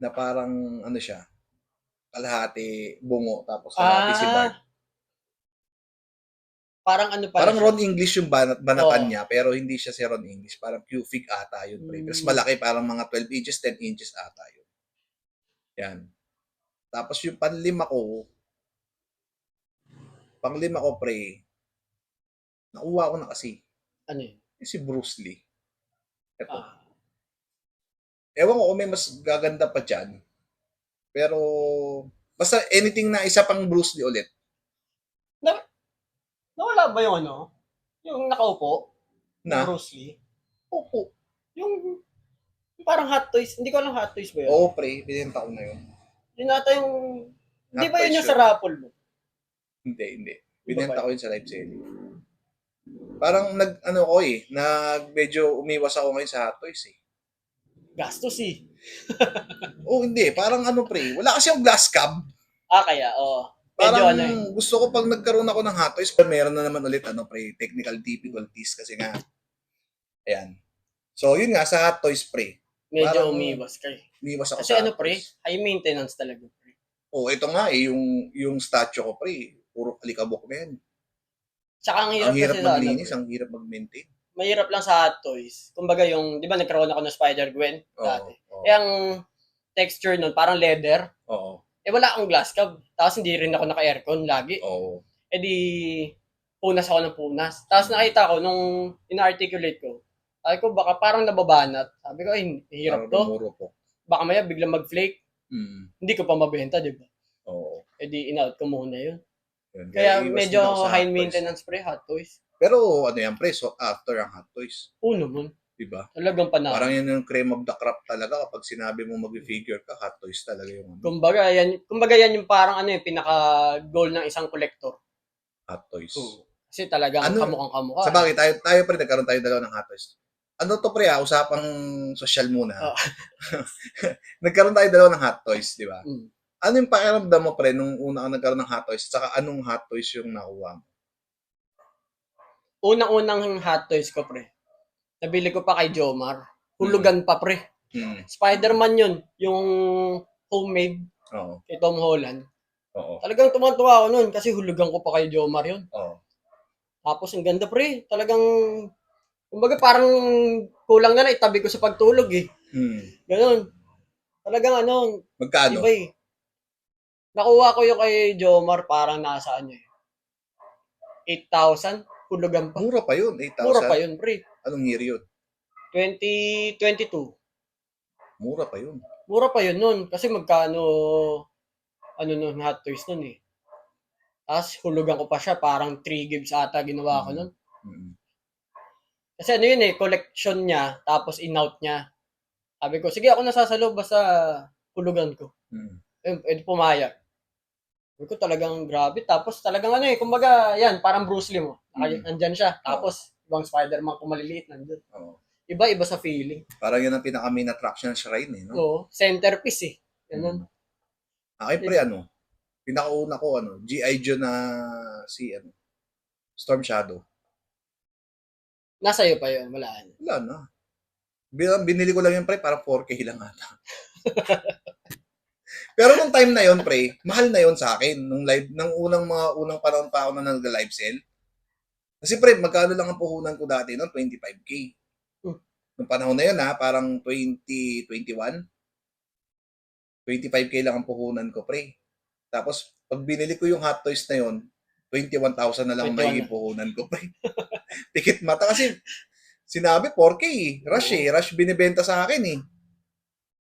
Na parang ano siya. Kalahati bungo. Tapos kalahati si Bart. Parang ano pala Parang siya? Ron English yung banatan Oo. niya. Pero hindi siya si Ron English. Parang Q-Fig ata yun. Pre. Tapos malaki. Parang mga 12 inches, 10 inches ata yun. Yan. Tapos yung panlima ko, pre, nakuha ko na kasi. Ano yun? Yung si Bruce Lee. Ito. Ah, Ewan ko kung may mas gaganda pa dyan. Pero, basta anything na isa pang Bruce Lee ulit. nawala ba yung ano? Yung nakaupo? Na? Bruce Lee? Opo. Yung parang Hot Toys. Hindi ko alam Hot Toys ba yun? Oo, pre. Binenta ko na yun. Yun nata yung... Hindi Hot ba yun Toys yung sa raffle mo? Hindi. Iba Binenta ba ko yun sa live selling. Parang medyo umiwas ako ngayon sa Hot Toys eh. Gastos eh. Hindi. Parang pre. Wala kasi yung glass cab. Kaya, oo. Parang Medyo ano eh. gusto ko pag nagkaroon ako ng Hot Toys, meron na naman ulit pre, technical difficulties kasi nga. Ayan. So, yun nga sa Hot Toys pre. Medyo Parang umiwas kayo. umiwas ako Kasi sa ano Hot pre, Toys. high maintenance talaga pre. Ito nga eh, yung statue ko pre, puro alikabok na yan. Tsaka ang Ang hirap kasi sa ano, maglinis, pre. ang hirap mag-maintain. Mahirap lang sa Hot Toys. Kumbaga yung, di ba nagkaroon ako ng Spider-Gwen dati. Oo. Eh ang texture nun, parang leather. Oo. Wala akong glass cab. Tapos hindi rin ako naka-aircon lagi. Oo. Di punas ako ng punas. Tapos nakita ko nung ina-articulate ko, sabi ko baka parang nababanat. Sabi ko, ay, hirap Parang to. lumuro po. Baka maya biglang mag-flake. Hindi ko pa mabenta, di ba? Oo. In-out ko muna yun. Yun. Kaya iwas medyo din ako sa high Hot Toys. maintenance pre, Hot Toys. Pero ano yan pre, so after ang Hot Toys. Naman. Diba? Talagang panahon. Parang yan yung cream of the crop talaga kapag sinabi mo mag-figure ka, Hot Toys talaga yung Kumbaga yan yung parang pinaka-goal ng isang collector. Hot Toys. Kasi talagang Ano? kamukhang kamukha. Sa bagay, tayo pre, nagkaroon tayo dalawa ng Hot Toys. Ano to pre usapang social muna. Oh. Nagkaroon tayo dalawa ng Hot Toys, di ba? Mm. Ano yung pakiramdam mo pre nung una ka nagkaroon ng Hot Toys? Saka anong Hot Toys yung nakuha mo? Unang-unang Hot Toys ko pre. Nabili ko pa kay Jomar. Hulugan pa pre. Spider-Man yun. Yung homemade Oo. kay Tom Holland. Oo. Talagang tumantuwa ako nun kasi hulugan ko pa kay Jomar yun. Oo. Tapos ang ganda pre. Talagang kumbaga parang kulang na itabi ko sa pagtulog eh. Ganun. Talagang Magkano? iba eh. Nakuha ko yung kay Jomar parang nasa 8,000. Hulugan pa. Mura pa yun, 8,000. Mura pa yun, pre. Anong year yun? 2022. Mura pa yun. Mura pa yun nun. Kasi magkano, nun, Hot Toys nun eh. Tapos hulugan ko pa siya. Parang 3 gigs ata ginawa ko nun. Kasi yun eh, collection niya. Tapos in-out niya. Sabi ko, sige ako nasasalo basta hulugan ko. Pumayag. Sabi ko talagang grabe. Tapos talagang kumbaga yan, parang Bruce Lee mo. Nandyan siya. Tapos ibang Spider-Man kung maliliit nandun. Iba-iba sa feeling. Parang yun ang pinaka-main attraction ng shrine eh, no? Oo, centerpiece eh. Ganun. Akin pre, pinakauna ko, G.I. Joe na si, Storm Shadow. Nasa iyo pa yun, wala na. Binili ko lang yun pre, parang 4K lang ata. Pero nung time na yun, pre, mahal na yun sa akin. Nung unang panahon pa ako na nag-live sell. Kasi pre, magkano lang ang puhunan ko dati noon? 25K. Nung panahon na yun parang 2021. 25K lang ang puhunan ko, pre. Tapos, pag binili ko yung Hot Toys na yun, 21,000 na lang magiging puhunan ko, pre. Pikit mata. Kasi, Sinabi 4K eh. Rush eh. Rush binibenta sa akin eh.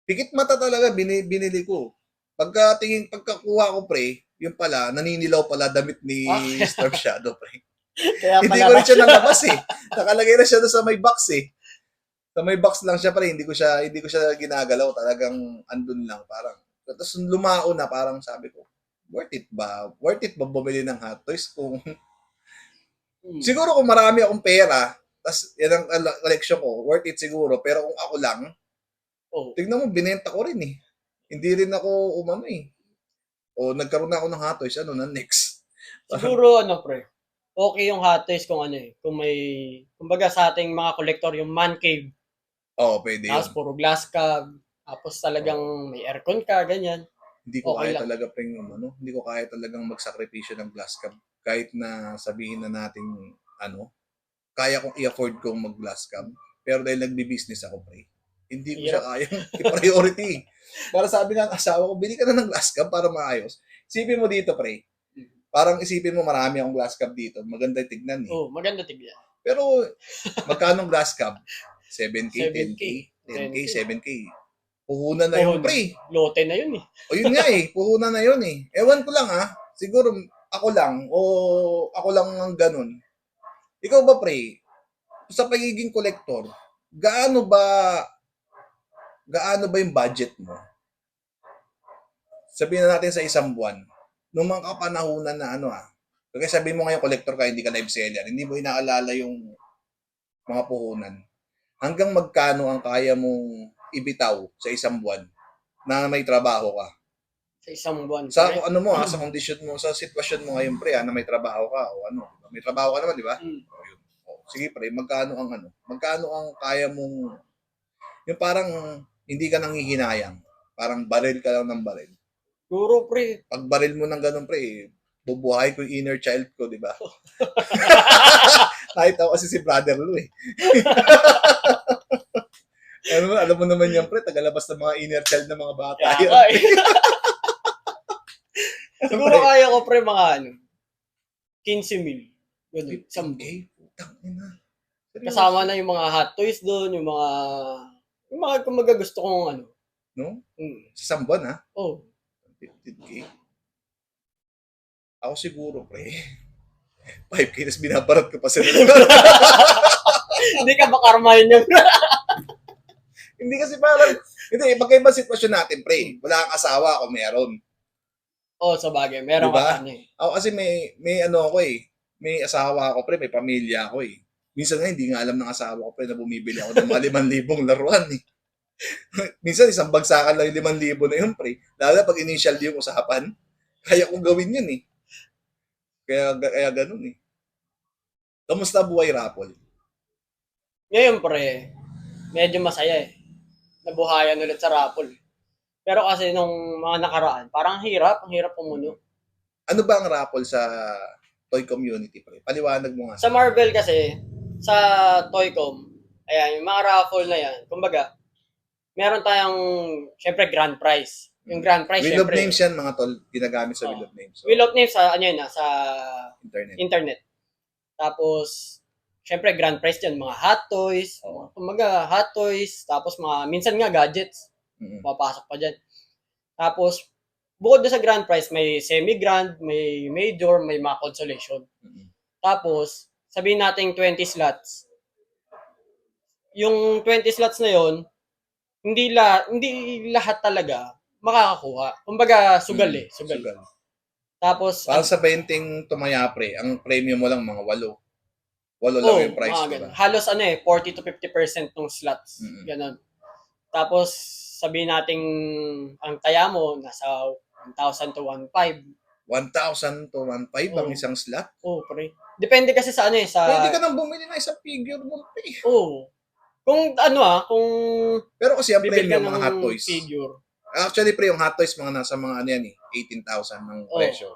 Pikit mata talaga binili ko. Pagkakuha ko pre, yung pala, naninilaw pala damit ni Ah. Storm Shadow pre. Kaya Hindi pala ko rin siya nalabas eh. Nakalagay na siya doon sa may box eh. Sa may box lang siya pre, hindi ko siya ginagalaw, talagang andun lang parang. Tapos lumao na parang sabi ko, worth it ba? Worth it ba bumili ng hot toys kung siguro kung marami akong pera, tas yan ang collection ko, worth it siguro. Pero kung ako lang, Oh. tignan mo, binenta ko rin eh. Hindi rin ako umano eh. O nagkaroon na ako ng hot toys, ano na next? Siguro ano pre, okay yung hot toys kung ano eh, kung may, kumbaga sa ating mga collector, yung man cave, Oo, pwede yun. tapos puro glass cab, tapos talagang may aircon ka, ganyan. Hindi ko Okay kaya lang. talaga hindi ko kaya talagang magsakripisyo ng glass cab. Kahit na sabihin na natin, kaya kong i-afford kong mag-glass cab. Pero dahil nagbi-business ako, pre, hindi ko siya kayang i-priority. Para sabi ng asawa ko, bili ka na ng glass cab para maayos. Isipin mo dito, pre. Parang isipin mo marami akong glass cab dito. Maganda tignan eh. Oh, maganda tignan. Pero magkano glass cab? 7K, 7K, 10K, 10K, 10K. 7K. Puhunan na yun, pre. Lote na yun eh. O yun nga eh, puhunan na yun eh. Ewan ko lang siguro ako lang o ako lang ang ganun. Ikaw ba pre, sa pagiging kolektor, gaano ba yung budget mo? Sabihin na natin sa isang buwan, nung mga kapanahunan na kaya sabihin mo ngayon kolektor ka, hindi ka live seller, hindi mo inaalala yung mga puhunan. Hanggang magkano ang kaya mong ibitaw sa isang buwan na may trabaho ka? Sa isang buwan. Sa pre. sa condition mo, sa sitwasyon mo ngayon pre, na may trabaho ka o may trabaho ka naman, di ba? O, yun. O, sige pre, magkano ang kaya mong yung parang hindi ka nanghihinayang, parang baril ka lang ng baril. Siguro pre, Pag baril mo ng ganun pre, bubuhay ko yung inner child ko, di ba? Kahit ako kasi si Brother Lou eh. alam mo naman yan pre, tagalabas ng mga inner child ng mga bata kaya yan. ka eh. Siguro kaya ko pre mga 15 mil. Ganun, isang buwan. Okay, putang ina. Seryoso? Kasama na yung mga hot toys doon, yung mga kumaga gusto kong No? Mm. Sa isang buwan Oh, 15K. Ako siguro, pre. 5K, tapos binabarat ko pa sila. hindi ka makarmahin yun. Hindi kasi parang, hindi, magkaiba sitwasyon natin, pre. Wala kang asawa, ako meron. Oh, sa bagay, meron Diba? ka eh. Ako kasi may ako eh. May asawa ako, pre. May pamilya ako eh. Minsan nga, hindi nga alam ng asawa ko, pre, na bumibili ako ng mga 5,000 laruan eh. Minsan, isang bagsakan lang yung 5,000 na yun, pre. Lalo na pag initial yung usapan, kaya kong gawin yun eh. Kaya ganun eh. Kamusta buhay raffle? Ngayon pre, medyo masaya eh. Nabuhayan ulit sa raffle. Pero kasi nung mga nakaraan, parang ang hirap pumuno. Ano ba ang raffle sa toy community, pre? Paliwanag mo nga. Sa Marvel kasi, sa Toycom, ayan, yung mga raffle na yan, kumbaga, meron tayong, syempre, grand prize. Yung grand prize, Wheel of syempre. Names yan, mga tol. Ginagamit sa Oh. Wheel of Names. So, Wheel of Names, sa sa internet. internet. Tapos, syempre, grand prize dyan, mga hot toys, Oo. kumbaga, hot toys, tapos minsan nga, gadgets, Mm-mm. papasok pa dyan. Tapos, bukod doon sa grand prize, may semi-grand, may major, may mga consolation. Mm-mm. Tapos, sabihin natin 20 slots. Yung 20 slots na yon, hindi lahat talaga makakakuha. Kumbaga, sugal eh. Sugal. Tapos, Para sa 20 tumaya, pre, ang premium mo lang mga 8. 8 lang yung price, mga diba? ganun. Halos 40 to 50% ng slots. Mm-mm. Ganun. Tapos, sabihin natin ang taya mo, nasa 1,000 to 1,500. 1,000 to 1,500 ang Oo. isang slot. Pre. Depende kasi sa sa... Pwede ka nang bumili ng isang figure mo, pre. Kung kung Pero kasi ang bibili ka premium, mga hot ng toys. figure, Actually, pre, yung hot toys, mga nasa mga 18,000 ng presyo.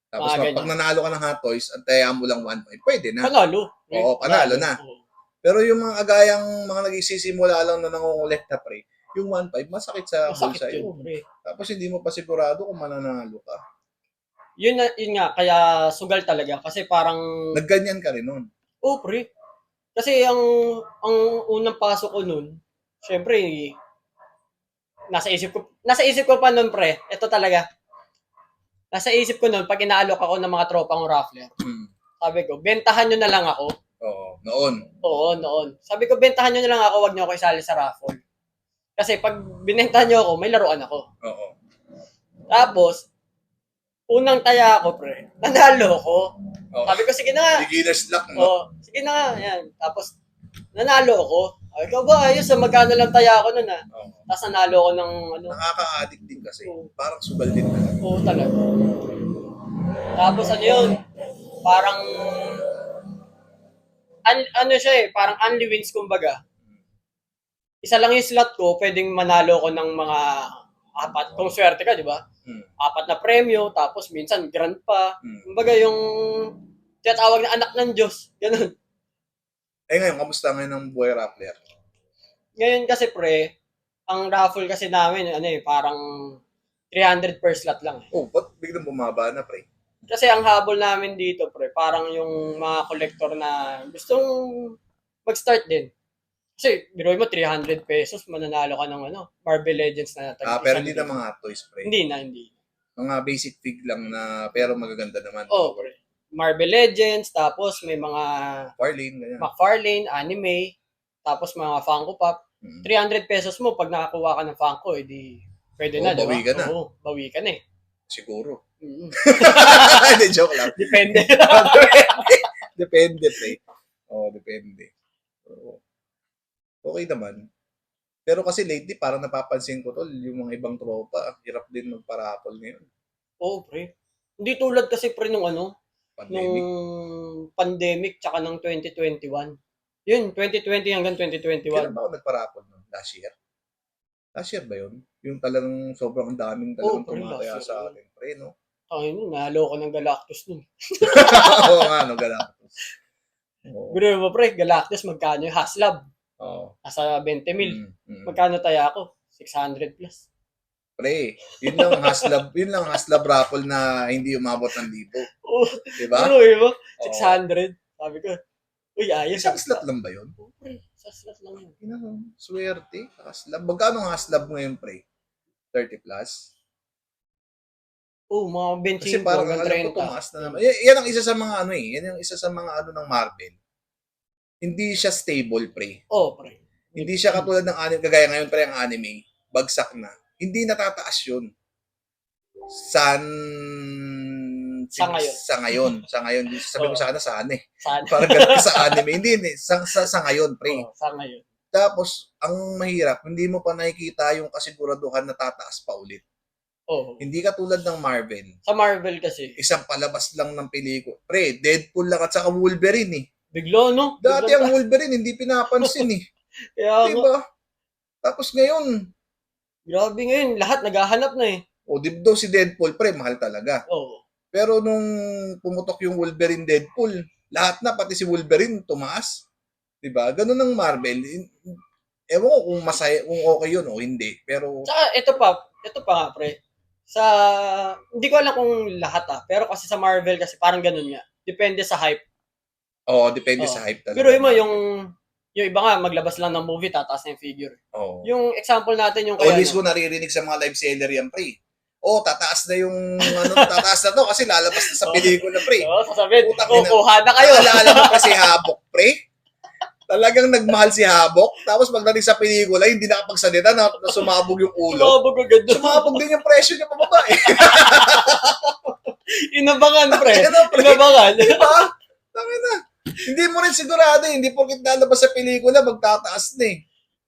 Tapos, mga pag nanalo ka ng hot toys, ang taya mo lang 1,500, pwede na. panalo. Oo, panalo na. Oo. Pero yung mga agayang mga nagsisimula lang na nangongolekta, pre, yung 1,500, masakit sa Masakit bulsa yun, yun. pre. Tapos hindi mo pa sigurado kung mananalo ka. Yun nga, kaya sugal talaga. Kasi parang, Nagganyan ka rin nun. pre. Kasi ang unang pasok ko nun, syempre, nasa isip ko pa nun, pre. Ito talaga. Nasa isip ko nun, pag inaalok ako ng mga tropang raffler, Hmm. sabi ko, bentahan nyo na lang ako. Oo. Noon. Oo, noon. Sabi ko, bentahan nyo na lang ako, wag nyo ako isali sa raffle. Kasi pag binentahan nyo ako, may laruan ako. Oo. Tapos, unang taya ako, pre. Nanalo ko. Oo. Sabi ko, sige na nga. Beginner's luck, no? Oo, sige na nga. Yan. Tapos, nanalo ako. Ay, ikaw ba, ayos, magkano lang taya ako nun, ha? Oo. Tapos nanalo ako ng, ano, Nakaka-addict din kasi. Oo. Parang sugal din talaga. oo talaga. Tapos, ano yun? Parang, ano siya eh, parang only wins, kumbaga. Isa lang yung slot ko, pwedeng manalo ko ng mga apat. Kung swerte ka, di ba? Hmm. Apat na premyo, tapos minsan grand pa. Hmm. Kumbaga yung tinatawag na anak ng Diyos. Ganun. Eh ngayon, kamusta ngayon ang buhay Rappler? Ngayon kasi pre, ang raffle kasi namin, ano eh, parang 300 per slot lang. Oh, ba't biglang bumaba na, pre? Kasi ang habol namin dito pre, parang yung mga collector na gustong mag-start din. Kasi biruin mo 300 pesos, mananalo ka ng ano, Marvel Legends na Pero hindi na mga toys, pre. Hindi. Mga basic fig lang na, pero magaganda naman. Oh, pre. Marvel Legends, tapos may mga Farlane, ganyan. McFarlane, anime, tapos mga Funko Pop. Hmm. 300 pesos mo pag nakakuha ka ng Funko, edi pwede Oo, na, di ba? bawi ka na. Oo, bawi ka na eh. Siguro. Mm. Hindi, joke lang. Depende. Depende, pre. Oo, depende. Oo. Okay naman. Pero kasi lately, parang napapansin ko tol, yung mga ibang tropa, hirap din magparapol ngayon. Oo, pre. Hindi tulad kasi pre nung ano, nung Pandemic. pandemic tsaka ng 2021. Yun, 2020 hanggang 2021. Kailan ba ako nagparapol nun? Last year? Last year ba yun? Yung talagang sobrang daming talagang pre, tumataya last year sa yun. atin. Pre, no? Ay, nalo ko ng Galactus nun. Oo nga, no, Galactus. Oo. Biro mo pre, Galactus magkano yung Haslab? Oo. Nasa 20 mil. Mm. Magkano taya ako? 600 plus. Pre, yun lang haslab raffle na hindi umabot ng libo. Oo, Diba? biro mo, Oo. 600. Sabi ko, uy, ayos. Isang slot lang ba yun? Oo, pre, sa slot lang yun. Swerte. Haslab. Magkano ang haslab ngayon, pre? 30 plus? Oo, mga Kasi 25 parang hanggang alam ko 30. tumaas na naman. Yan ang isa sa mga ano eh. Yan ang isa sa mga ano ng Marvel. Hindi siya stable, pre. Oo, pre. Hindi siya katulad ng anime. Kagaya ngayon, pre, ang anime. Bagsak na. Hindi natataas yun. Sa ngayon. Sa ngayon. Sabi ko Oo. sana sana eh. Sana. Parang ganun ka sa anime. Hindi. Sa ngayon, pre. Oo, sa ngayon. Tapos, ang mahirap, hindi mo pa nakikita yung kasiguraduhan na tataas pa ulit. Oo. Hindi katulad ng Marvel. Sa Marvel kasi, Isang palabas lang ng pelikula. Pre, Deadpool lang at saka Wolverine eh. bigla, no? Dati Biglang- ang Wolverine, hindi pinapansin eh. Kaya, Diba? Tapos ngayon, grabe ngayon, lahat naghahanap na eh. o di daw si Deadpool, pre, mahal talaga. Oo. Pero nung pumutok yung Wolverine Deadpool, lahat na, pati si Wolverine, tumaas. Diba? Ganun ang Marvel. Ewan ko kung masaya, kung okay yun o hindi. Pero, Tsaka, ito pa nga, pre. Hindi ko alam kung lahat pero kasi sa Marvel kasi parang ganun nga. Depende sa hype. depende Oo. sa hype talaga. Pero mo, yung iba nga, maglabas lang ng movie, tataas na yung figure. Oo. Yung example natin, yung kaya, Always ko naririnig sa mga live seller yan, pre. Tataas na yung, tataas na to kasi lalabas na sa pelikula, pre. Oo, sasabihin, Putang ina. kukuha na kayo. Naalala mo pa si Habok, pre? Talagang nagmahal si Habok. Tapos pagdating sa pelikula, hindi nakapagsalita na sumabog yung ulo. Sumabog agad doon. Sumabog din yung presyo niya pababa eh. Inabangan, pre. Ano, pre? Inabangan. Diba? Tangina. Hindi mo rin sigurado eh. Hindi porkit lalabas sa pelikula, magtataas na eh.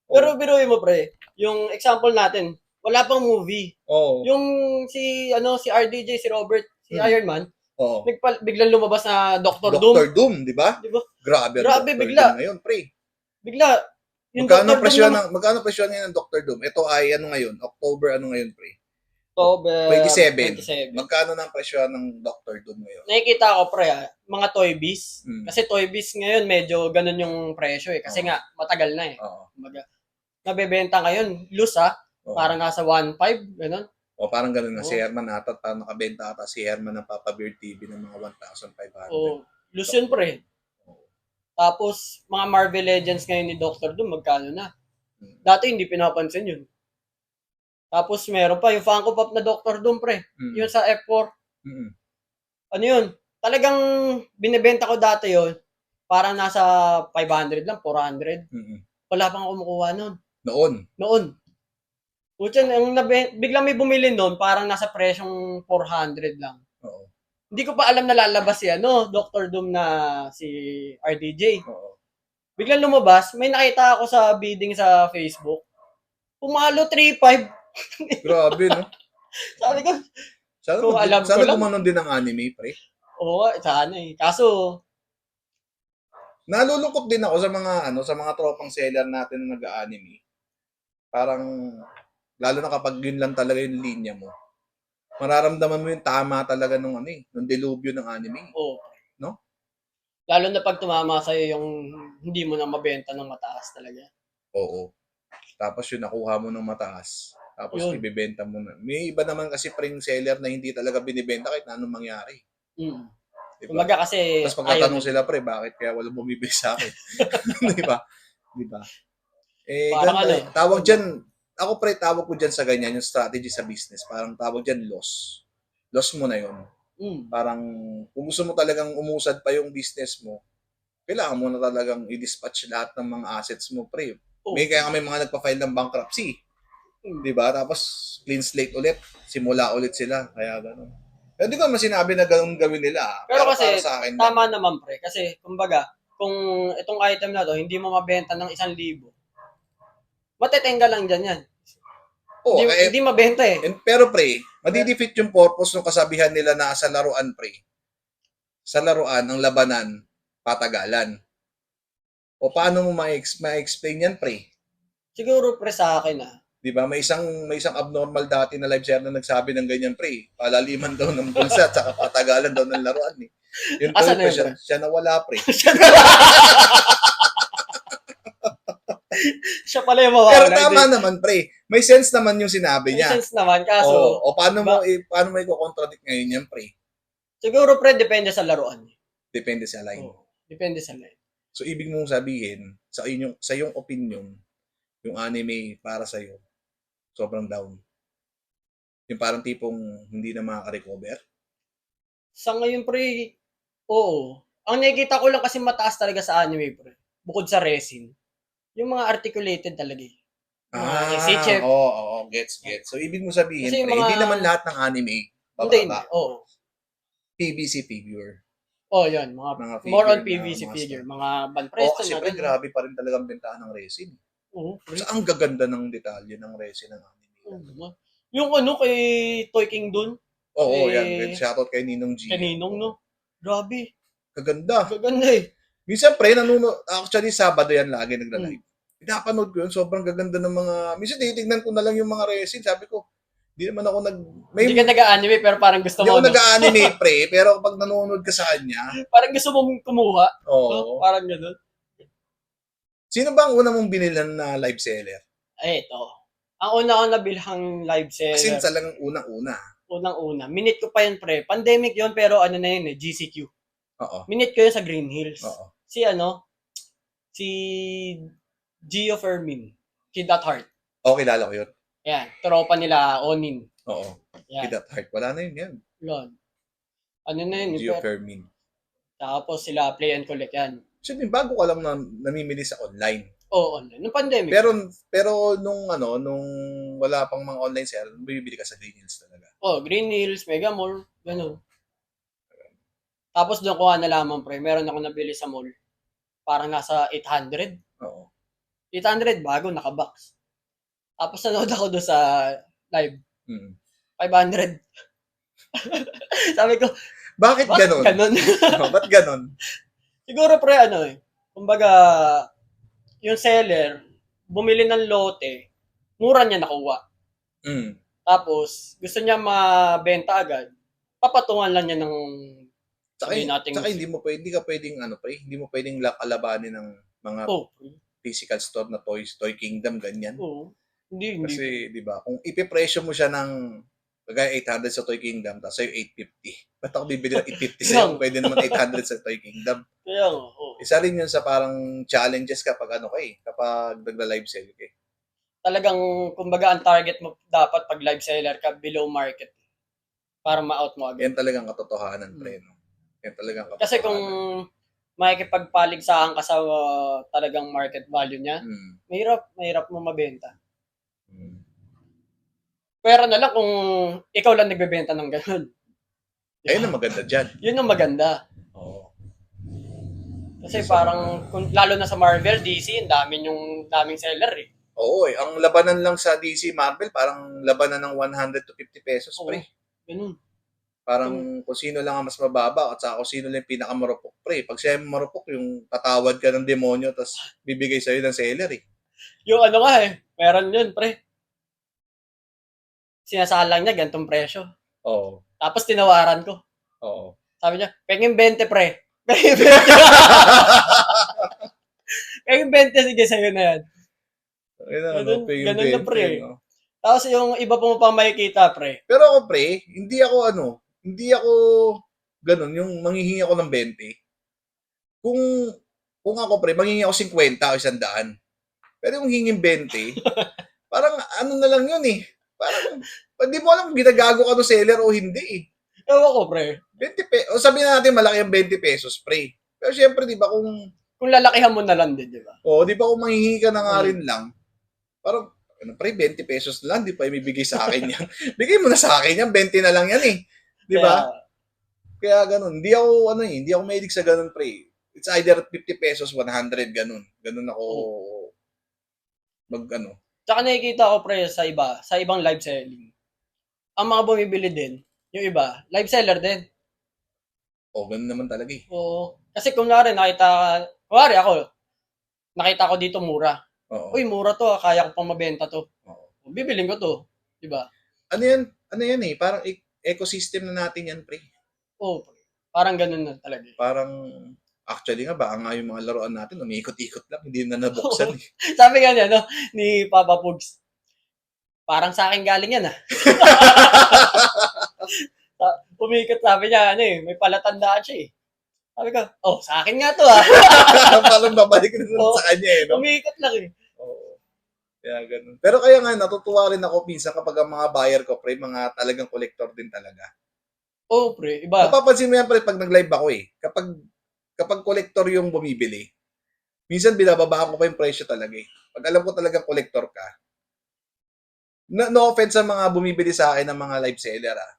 Pero biruin mo, pre. Yung example natin, wala pang movie. Oo. Yung si RDJ, si Robert, si Iron Man, Oo. biglang lumabas na Doctor Doom. Dr. Doom, di ba? Di ba? Grabe, Grabe, Dr. bigla. Doom ngayon, pre. Bigla, yung Magkano Dr. presyo Doom magkano presyo ngayon ng Dr. Doom? Ito ay ano ngayon? October ano ngayon, pre? October 27. Magkano ng presyo ng Dr. Doom ngayon? Nakikita ko, pre, mga Toy Biz. Hmm. Kasi Toy Biz ngayon, medyo ganun yung presyo eh. Kasi Oo. nga, matagal na eh. Oo. Kumbaga, nabebenta ngayon, loose Oo. parang nasa 1.5, ganun. O parang ganun na si Oo. Herman ata, parang nakabenta ata si Herman ng Papa Bear TV ng mga 1,500. O, loose yun, pre. Tapos, mga Marvel Legends ngayon ni Doctor Doom, magkano na? Dati hindi pinapansin yun. Tapos, meron pa yung Funko Pop na Doctor Doom, pre. Mm. Yun sa F4. Mm. Ano yun? Talagang binibenta ko dati yun. Parang nasa 500 lang, 400. Mm. Wala pang kumukuha nun. Noon. Putya, biglang may bumili nun, parang nasa presyong 400 lang. Oo. Hindi ko pa alam na lalabas si Dr. Doom na si RDJ. Oo. Biglang lumabas, may nakita ako sa bidding sa Facebook. Pumalo 3.5. Grabe, no? Sabi ko, Sana, Kung alam ko sana lang. gumanon din ang anime, pre. oo, sana eh. Kaso, Nalulungkot din ako sa mga tropang seller natin na nag-anime. Parang lalo na kapag yun lang talaga yung linya mo. Mararamdaman mo yung tama talaga nung nung delubyo ng anime. oh. No? Lalo na pag tumama sa'yo yung hindi mo na mabenta ng mataas talaga. Oo. Tapos yung nakuha mo ng mataas. Tapos Yun. ibebenta mo na. May iba naman kasi pring seller na hindi talaga binibenta kahit na anong mangyari. Mm. Diba? Kumbaga kasi, Tapos pagtatanong sila, pre, bakit kaya wala bumibili sa akin? Di ba? Di ba? Parang tawag dyan, ako pre, tawag ko dyan sa ganyan, yung strategy sa business. Parang tawag dyan, loss. Loss mo na yun. Parang, kung gusto mo talagang umusad pa yung business mo, kailangan mo na talagang i-dispatch lahat ng mga assets mo, pre. Kaya may mga nagpa-file ng bankruptcy. Di ba? Tapos, clean slate ulit. Simula ulit sila. Kaya gano'n. Pero di ko naman sinabi na gano'n gawin nila. Pero kasi, para sa akin, tama naman pre. Kasi, kumbaga, kung itong item na to, hindi mo mabenta ng 1,000, matetenga lang dyan yan. Hindi mabenta eh. Pero pre, madidefeat yung purpose ng kasabihan nila na sa laruan, pre. Sa laruan, ang labanan, patagalan. O paano mo ma-explain yan, pre? Siguro pre sa akin Di ba? May isang abnormal dati na live share na nagsabi ng ganyan, pre. Palaliman daw ng bulsa at saka patagalan daw ng laruan. Eh. Yun Asan na pre, yun, pre? siya nawala, pre. Siya pala yung mawawala. Pero tama naman, pre. May sense naman yung sinabi niya. May sense naman, kaso... O paano mo i-contradict ngayon yan, pre? Siguro, pre, depende sa laruan. Depende sa line. Depende sa line. So, ibig mong sabihin, sa iyong opinion, yung anime para sa'yo, sobrang down. Yung parang tipong hindi na makaka-recover. Sa ngayon, pre, oo. Ang nakikita ko lang kasi mataas talaga sa anime, pre. Bukod sa resin. Yung mga articulated talaga eh. Chip. Oo, gets. So, ibig mo sabihin, Kasi pre, hindi naman lahat ng anime Hindi. bababa. Oo. PVC figure. Oh, yun. Mga Mga more on figure PVC na figure. mga Mga Banpresto kasi pre, grabe pa rin talagang bentahan ng resin. Oo, pre. So, ang gaganda ng detalye ng resin ng anime. Yung kay Toy King dun. Oo, yan. Shoutout kay Ninong G. Kay Ninong, no? Grabe. Kaganda. Kaganda eh. Minsan pre, actually Sabado yan lagi nagla-live. Pinapanood ko yun, sobrang gaganda ng mga, minsan titignan ko na lang yung mga resin, sabi ko, hindi naman ako hindi ka nag-anime pero parang gusto mo. Hindi ako nag-anime pre, pero pag nanonood ka sa kanya, parang gusto mong kumuha. Oo. Parang gano'n. Sino ba ang una mong binilan na live seller? Ito. Ang una ko nabilhang live seller. Kasi talagang unang-una. Unang-una. Minute ko pa yun, pre. Pandemic yun, pero ano na yun GCQ. Oo. Minute ko yun sa Green Hills. Oo. Si Gio Fermin. Kid at Heart. Oo, kilala ko yun. Yan. Tropa nila, Onin. Oo. Yan. Kid at Heart. Wala na yun yan. Yun. Ano na yun? Gio Fermin. Tapos sila Play and Collect yan. So, bago ka lang namimili sa online. Oo, online. Nung pandemic. Pero nung wala pang mga online sale, bibili ka sa Green Hills talaga. Green Hills, Mega Mall, gano'n. Tapos doon ko nalaman, pre, meron ako nabili sa mall. Parang nasa 800. Oo. 800, bago, nakabox. Tapos nanood ako doon sa live. 500. Sabi ko, bakit ganon? Ba't ganon? Siguro, pre, kumbaga, yung seller, bumili ng lote, mura niya nakuha. Tapos, gusto niya mabenta agad, papatungan lang niya ng Tsaka hindi ka pwedeng hindi mo pwedeng kalabanin ng mga physical store na Toy Kingdom, ganyan. Hindi. Kasi, di ba, kung ipipresyo mo siya ng kagaya 800 sa Toy Kingdom, tapos sa'yo 850. Ba't ako bibili ng 850 sa'yo? Pwede naman 800 sa Toy Kingdom. Kaya Isa rin yun sa parang challenges kapag kapag nagla-live sell ka. Talagang, kumbaga, ang target mo dapat pag live seller ka, below market. Para ma-out mo agad. Yan talagang katotohanan, pre. No? Yan talagang katotohanan. Kasi kung makikipagpaligsahan ka sa talagang market value niya, mahirap mo mabenta. Pero na lang kung ikaw lang nagbebenta ng ganun. Ayun ang maganda dyan. Yun ang maganda. Oo. Kasi parang, lalo na sa Marvel, DC, daming seller eh. Oo eh. Ang labanan lang sa DC Marvel, parang labanan ng 100 to 50 pesos, Oo, pre. ganun. Parang kung sino lang ang mas mababa at saka kung sino lang yung pinakamarupok, pre. Pag siya marupok, yung tatawad ka ng demonyo tapos bibigay sa'yo ng seller eh. Yung ano nga eh, meron yun, pre. Sinasalang niya, gantong presyo. Oo. Tapos tinawaran ko. Oo. Sabi niya, pengin 20, pre. Pengin 20. Pengin 20, sige, sa'yo na yan. Ganun na, pre. No? Tapos yung iba po mo pang makikita, pre. Pero ako, pre, hindi ako ganun, yung manghihingi ako ng 20. Kung ako, pre, manghihingi ako 50 o 100. Pero yung hinging 20, parang ano na lang yun eh. Parang, hindi mo alam kung ginagago ka no seller o hindi eh. Ewan ko, pre. 20 pesos, o sabihin na natin malaki ang 20 pesos, pre. Pero syempre, di ba kung lalakihan mo na lang din, di ba? di ba kung manghihingi ka na nga rin lang, parang, pre, 20 pesos na lang, di pa ibibigay sa akin yan. Bigay mo na sa akin yan, 20 na lang yan eh. Di ba? Kaya ganun. Hindi ako mahilig sa ganun, pre. It's either 50 pesos, 100, ganun. Ganun ako Tsaka nakikita ko, pre, sa ibang live selling. Ang mga bumibili din, yung iba, live seller din. ganun naman talaga eh. Oo. Kasi kunwari ako, nakita ko dito mura. Oo. Uy, mura to, kaya ko pang mabenta to. Oo. Bibiling ko to. Diba? Ano yan eh, parang ecosystem na natin yan, pre. Oo. Parang ganun na talaga. Parang, actually nga, baka nga yung mga laruan natin, umiikot-ikot lang, hindi na nabuksan eh. Sabi nga niya, no, ni Papa Pugs, parang sa akin galing yan, ah. Pumikot, sabi niya, may palatandaan siya eh. Sabi ko, sa akin nga to, ah. Parang babalik na sa kanya eh, no? Pumikot lang eh. Oo. Kaya ganun. Pero kaya nga, natutuwa rin ako minsan kapag ang mga buyer ko, pre, mga talagang collector din talaga. Oo, pre, iba. Napapansin mo yan, pre, pag nag-live ako eh. Kapag collector yung bumibili, minsan binababa ko pa yung presyo talaga eh. Pag alam ko talagang collector ka, no offense sa mga bumibili sa akin ng mga live seller ah.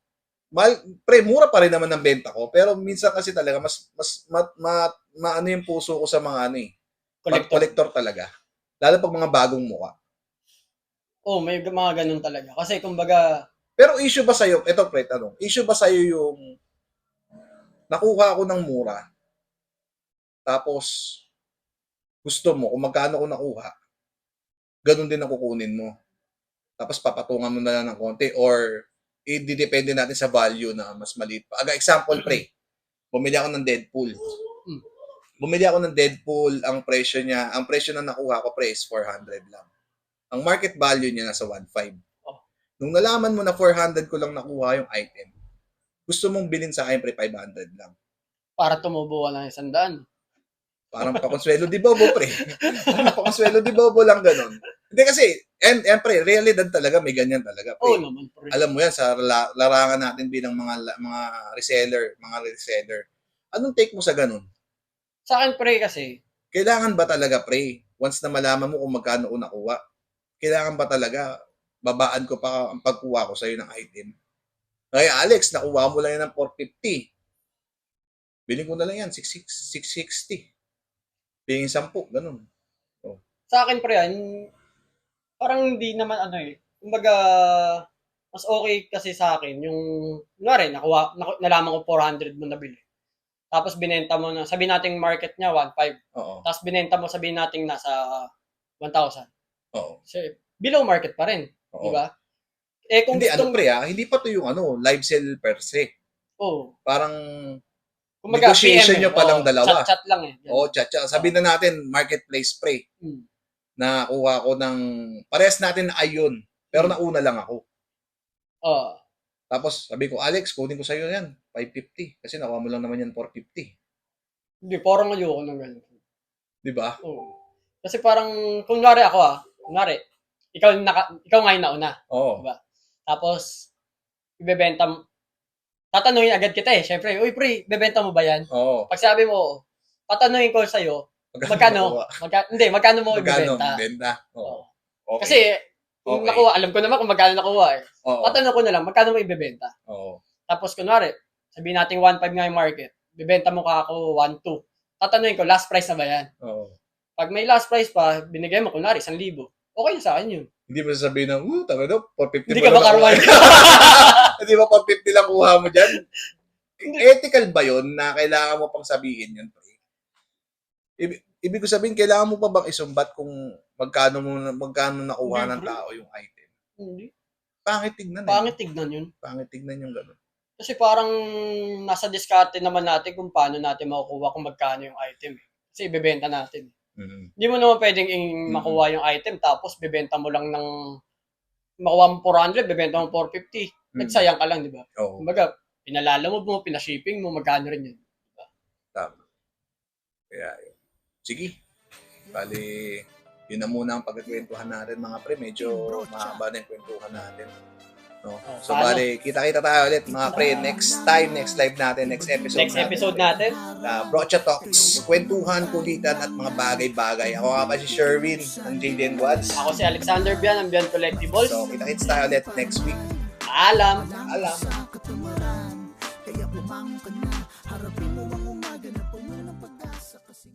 Pre, mura pa rin naman ang benta ko, pero minsan kasi talaga mas ano yung puso ko sa mga collector talaga. Lalo pag mga bagong mukha. May mga ganun talaga. Kasi kumbaga, pero issue ba sa'yo, eto pre, tanong, issue ba sa'yo yung nakuha ko ng mura, tapos gusto mo, kung magkano ko nakuha, ganun din ang kukunin mo. Tapos papatungan mo na lang ng konti or i-depende natin sa value na mas maliit pa. Example, pre, bumili ako ng Deadpool. Bumili ako ng Deadpool, ang presyo na nakuha ko, pre, is 400 lang. Ang market value niya nasa 1.5. Nung nalaman mo na 400 ko lang nakuha yung item, gusto mong bilhin sa akin, pre, 500 lang. Para tumubo ka ng 100. Parang pakonsuelo di bobo, pre. Parang pakonsuelo di bobo lang ganun. Hindi kasi, and pre, realidad talaga, may ganyan talaga, pre. Naman, pre. Alam mo yan, sa larangan natin bilang mga reseller, anong take mo sa ganun? Sa akin, pre, kasi, kailangan ba talaga, pre, once na malaman mo kung magkano ko nakuha, kailangan ba talaga, babaan ko pa ang pagkuha ko sa'yo ng item? Kaya Alex, nakuha mo lang yan ng 450. Biling ko na lang yan, 660. Bingin 10, ganun. Sa akin, pre, parang hindi naman kumbaga, mas okay kasi sa akin yung, nalaman ko 400 mo nabili. Tapos binenta mo na, sabihin natin market niya 1.5. Oo. Tapos binenta mo, sabihin natin nasa 1,000. Oo. So, below market pa rin. Di ba? Kung hindi, pre, hindi pa to yung live sell per se. Parang, kumbaga, negotiation nyo pa lang dalawa. Chat-chat lang eh. Chat. Sabihin na natin, marketplace, pre. Nakuha ko ng, parehas natin na ayon. Pero nauna lang ako. Tapos, sabi ko, Alex, kunin ko sa'yo yan. 550. Kasi nakuha mo lang naman yan 450. Hindi, parang ayoko ng ganun. Di ba? Oo. Kasi parang, kunwari ako ikaw nga yung nauna. Oo. Diba? Tapos, ibebenta mo. Tatanungin agad kita eh. Syempre, uy pre, ibebenta mo ba yan? Oo. Pag sabi mo, oo, tatanungin ko sa'yo, magkano mo Magkano ibebenta? benta? Oo. Okay. Kasi, kung Okay. nakuha, alam ko naman kung magkano nakuha eh. Oo. Tatanong ko na lang, magkano mo ibebenta? Oo. Tapos, kunwari, sabihin natin 1.5 nga yung market, bibenta mo ka ako 1.2. Tatanungin ko, last price na ba yan? Oo. Pag may last price pa, binigay mo, kunwari, 1,000. Okay na sa akin yun. Hindi mo sasabihin na, tama na, 450 Hindi mo ka lang ba karway? nakuha." Hindi ba 450 lang kuha mo dyan? Ethical ba yun na kailangan mo pang sabihin yun? Ibig ko sabihin, kailangan mo pa bang isumbat kung magkano nakuha Hindi, ng bro. tao yung item? Hindi. Pangit tignan Pangit tignan yun. Pangit tignan yung gano'n. Kasi parang nasa diskarte naman natin kung paano natin makukuha kung magkano yung item. Kasi ibebenta natin. Mm. Hindi mo naman pwedeng makuha yung item tapos bebenta mo lang ng makuha mo 400, bebenta mo 450. Nagsayang ka lang, di ba? Oo. Kumbaga, pinalalamove mo, pinashipping mo, magkano rin yun. Tama. Kaya, yun. Sige. Bali, yun na muna ang pagkakwentuhan natin mga pre. Medyo mahaba na yung kwentuhan natin. No? So, paano? bali, kita-kita tayo ulit mga pre. Next live natin, next episode natin. Brocha Talks, kwentuhan, kulitan at mga bagay-bagay. Ako nga pa si Sherwin ng JDN Wads. Ako si Alexander Bian, ng Bian Collectibles. So, kita-kits tayo ulit next week. Alam. Alam. Kaya bumangon ka na, harapin mo ang umaga na puno ng pag-asa kasi